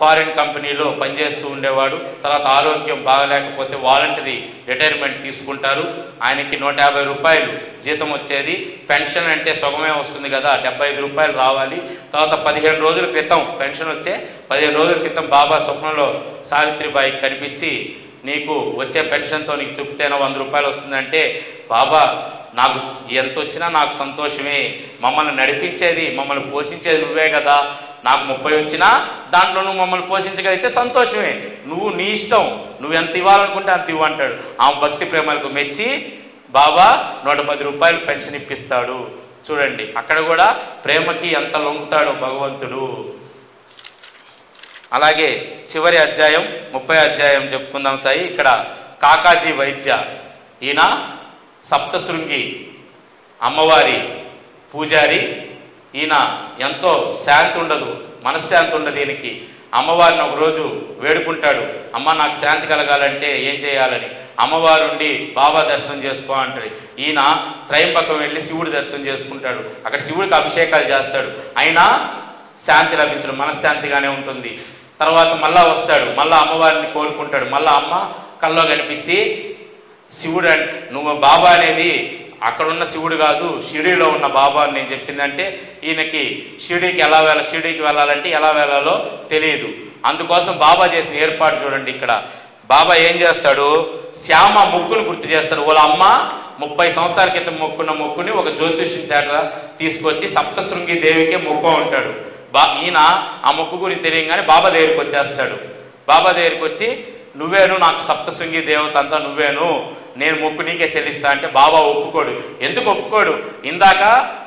ఫారిన్ కంపెనీలో పనిచేస్తూ ఉండేవాడు. తర్వాత ఆరోగ్యం బాగలేకపోతే వాలంటరీ రిటైర్మెంట్ తీసుకుంటారు. ఆయనకి 150 రూపాయలు జీతం వచ్చేది. పెన్షన్ అంటే సుగమే వస్తుంది కదా, 75 రూపాయలు రావాలి. తర్వాత 15 రోజుల క్రితం పెన్షన్ వచ్చే 15 రోజుల క్రితం బాబా స్వప్నంలో సావిత్రిబాయికి కనిపించి, నీకు వచ్చే పెన్షన్తో నీకు తృప్తైన 100 రూపాయలు వస్తుందంటే, బాబా నాకు ఎంత వచ్చినా నాకు సంతోషమే, మమ్మల్ని నడిపించేది మమ్మల్ని పోషించేది నువ్వే కదా, నాకు 30 వచ్చినా దాంట్లో నువ్వు మమ్మల్ని పోషించగలిగితే సంతోషమే, నువ్వు నీ ఇష్టం, నువ్వు ఎంత ఇవ్వాలనుకుంటే అంత ఇవ్వు అంటాడు. ఆ భక్తి ప్రేమలకు మెచ్చి బాబా 110 రూపాయలు పెన్షన్ ఇప్పిస్తాడు. చూడండి అక్కడ కూడా ప్రేమకి ఎంత లొంగుతాడో భగవంతుడు. అలాగే చివరి అధ్యాయం 30 అధ్యాయం చెప్పుకుందాం సాయి. ఇక్కడ కాకాజీ వైద్య ఈయన సప్తశృంగి అమ్మవారి పూజారి. ఈయన ఎంతో శాంతి ఉండదు, మనశ్శాంతి ఉండదు ఈయనకి. అమ్మవారిని ఒకరోజు వేడుకుంటాడు, అమ్మ నాకు శాంతి కలగాలంటే ఏం చేయాలని. అమ్మవారు ఉండి బాబా దర్శనం చేసుకో అంటాడు. ఈయన త్రయంబకం వెళ్ళి శివుడి దర్శనం చేసుకుంటాడు. అక్కడ శివుడికి అభిషేకాలు చేస్తాడు. అయినా శాంతి లభించడం, మనశ్శాంతిగానే ఉంటుంది. తర్వాత మళ్ళా వస్తాడు, మళ్ళా అమ్మవారిని కోరుకుంటాడు. మళ్ళా అమ్మ కల్లో కనిపించి, శివుడు నువ్వు బాబా అనేది అక్కడున్న శివుడు కాదు, షిరిడీలో ఉన్న బాబా అని నేను చెప్పిందంటే, ఈయనకి షిరిడీకి వెళ్ళాలంటే ఎలా వెళ్ళాలో తెలియదు. అందుకోసం బాబా చేసిన ఏర్పాటు చూడండి. ఇక్కడ బాబా ఏం చేస్తాడు, శ్యామ మొక్కును గుర్తు చేస్తాడు. వాళ్ళ అమ్మ 30 సంవత్సరాల క్రితం మొక్కున్న మొక్కుని ఒక జ్యోతిష్యం చేత తీసుకొచ్చి సప్తశృంగి దేవికే మొక్కు ఉంటాడు. ఈయన ఆ మొక్కు గురించి తెలియగానే బాబా దగ్గరికి వచ్చేస్తాడు. బాబా దగ్గరికి వచ్చి, నువ్వేను నాకు సప్తశృంగి దేవత అంతా నువ్వేను, నేను మొక్కు నీకే చెల్లిస్తా అంటే బాబా ఒప్పుకోడు. ఎందుకు ఒప్పుకోడు? ఇందాక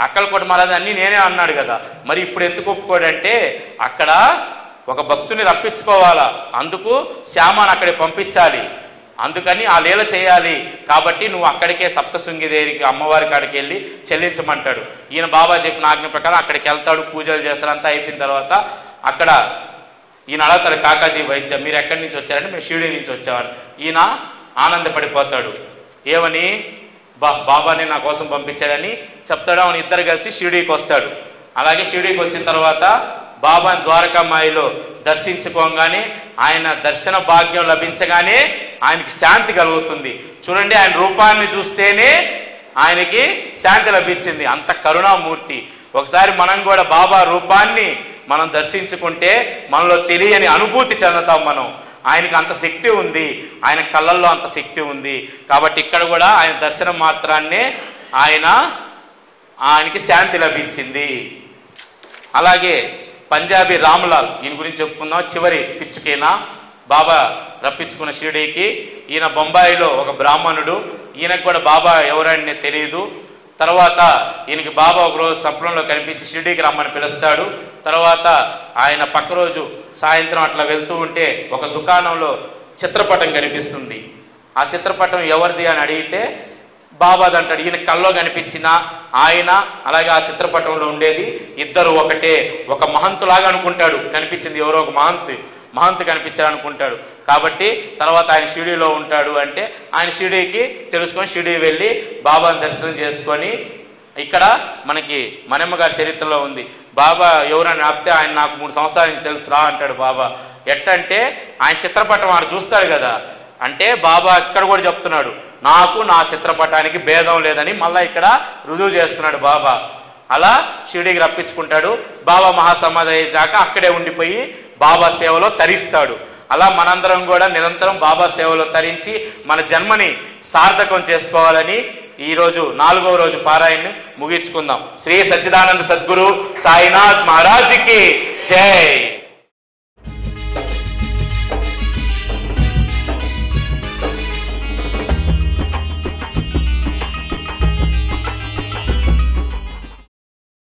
అక్కలకోట మహారాజు అన్నీ నేనే అన్నాడు కదా, మరి ఇప్పుడు ఎందుకు ఒప్పుకోడు అంటే, అక్కడ ఒక భక్తుని రప్పించుకోవాలా, అందుకు శ్యామాను అక్కడికి పంపించాలి, అందుకని ఆ లీల చేయాలి, కాబట్టి నువ్వు అక్కడికే సప్తశృంగి దేవికి అమ్మవారి కాడికి వెళ్ళి చెల్లించమంటాడు. ఈయన బాబా చెప్పిన ఆజ్ఞ ప్రకారం అక్కడికి వెళ్తాడు, పూజలు చేస్తారు. అంతా అయిపోయిన తర్వాత అక్కడ ఈయన అడగతాడు, కాకాజీ వైద్య మీరు ఎక్కడి నుంచి వచ్చారంటే మేము షిరిడీ నుంచి వచ్చామని. ఈయన ఆనందపడిపోతాడు. ఏమని, బాబాని నా కోసం పంపించాడని చెప్తాడు. అవును, ఇద్దరు కలిసి షిరిడీకి వస్తాడు. అలాగే షిరిడీకి వచ్చిన తర్వాత బాబాని ద్వారకామాయిలో దర్శించుకోగానే, ఆయన దర్శన భాగ్యం లభించగానే ఆయనకి శాంతి కలుగుతుంది. చూడండి, ఆయన రూపాన్ని చూస్తేనే ఆయనకి శాంతి లభించింది. అంత కరుణామూర్తి. ఒకసారి మనం కూడా బాబా రూపాన్ని మనం దర్శించుకుంటే మనలో తెలియని అనుభూతి చెందుతాం మనం. ఆయనకి అంత శక్తి ఉంది, ఆయన కళ్ళల్లో అంత శక్తి ఉంది. కాబట్టి ఇక్కడ కూడా ఆయన దర్శనం మాత్రాన్నే ఆయనకి శాంతి లభించింది. అలాగే పంజాబీ రామ్లాల్, ఈయన గురించి చెప్పుకుందాం. చివరి పిచ్చుకేనా బాబా రప్పించుకున్న షిరిడీకి. ఈయన బొంబాయిలో ఒక బ్రాహ్మణుడు. ఈయనకు కూడా బాబా ఎవరని తెలియదు. తర్వాత ఈయనకి బాబా ఒకరోజు స్వప్నంలో కనిపించి షిరిడీకి రమ్మని పిలుస్తాడు. తర్వాత ఆయన పక్క రోజు సాయంత్రం అట్లా వెళ్తూ ఉంటే ఒక దుకాణంలో చిత్రపటం కనిపిస్తుంది. ఆ చిత్రపటం ఎవరిది అని అడిగితే బాబాది అంటాడు. ఈయన కల్లో కనిపించిన ఆయన, అలాగే ఆ చిత్రపటంలో ఉండేది ఇద్దరు ఒకటే. ఒక మహంతులాగా అనుకుంటాడు, కనిపించింది ఎవరో ఒక మహంతు కనిపించాలనుకుంటాడు. కాబట్టి తర్వాత ఆయన షిరిడీలో ఉంటాడు అంటే ఆయన షిరిడీకి తెలుసుకొని షిరిడీ వెళ్ళి బాబాని దర్శనం చేసుకొని, ఇక్కడ మనకి మనమ్మ గారి చరిత్రలో ఉంది, బాబా ఎవరని ఆపితే ఆయన నాకు 3 సంవత్సరాల నుంచి తెలుసురా అంటాడు బాబా. ఎట్టంటే ఆయన చిత్రపటం ఆయన చూస్తాడు కదా, అంటే బాబా ఇక్కడ కూడా చెప్తున్నాడు, నాకు నా చిత్రపటానికి భేదం లేదని మళ్ళీ ఇక్కడ రుజువు చేస్తున్నాడు బాబా. అలా షిరిడీకి రప్పించుకుంటాడు. బాబా మహాసమాధి దాకా అక్కడే ఉండిపోయి బాబా సేవలో తరిస్తాడు. అలా మనందరం కూడా నిరంతరం బాబా సేవలో తరించి మన జన్మని సార్థకం చేసుకోవాలని ఈరోజు 4వ రోజు పారాయణని ముగించుకుందాం. శ్రీ సచ్చిదానంద సద్గురు సాయినాథ్ మహారాజ్కి జై.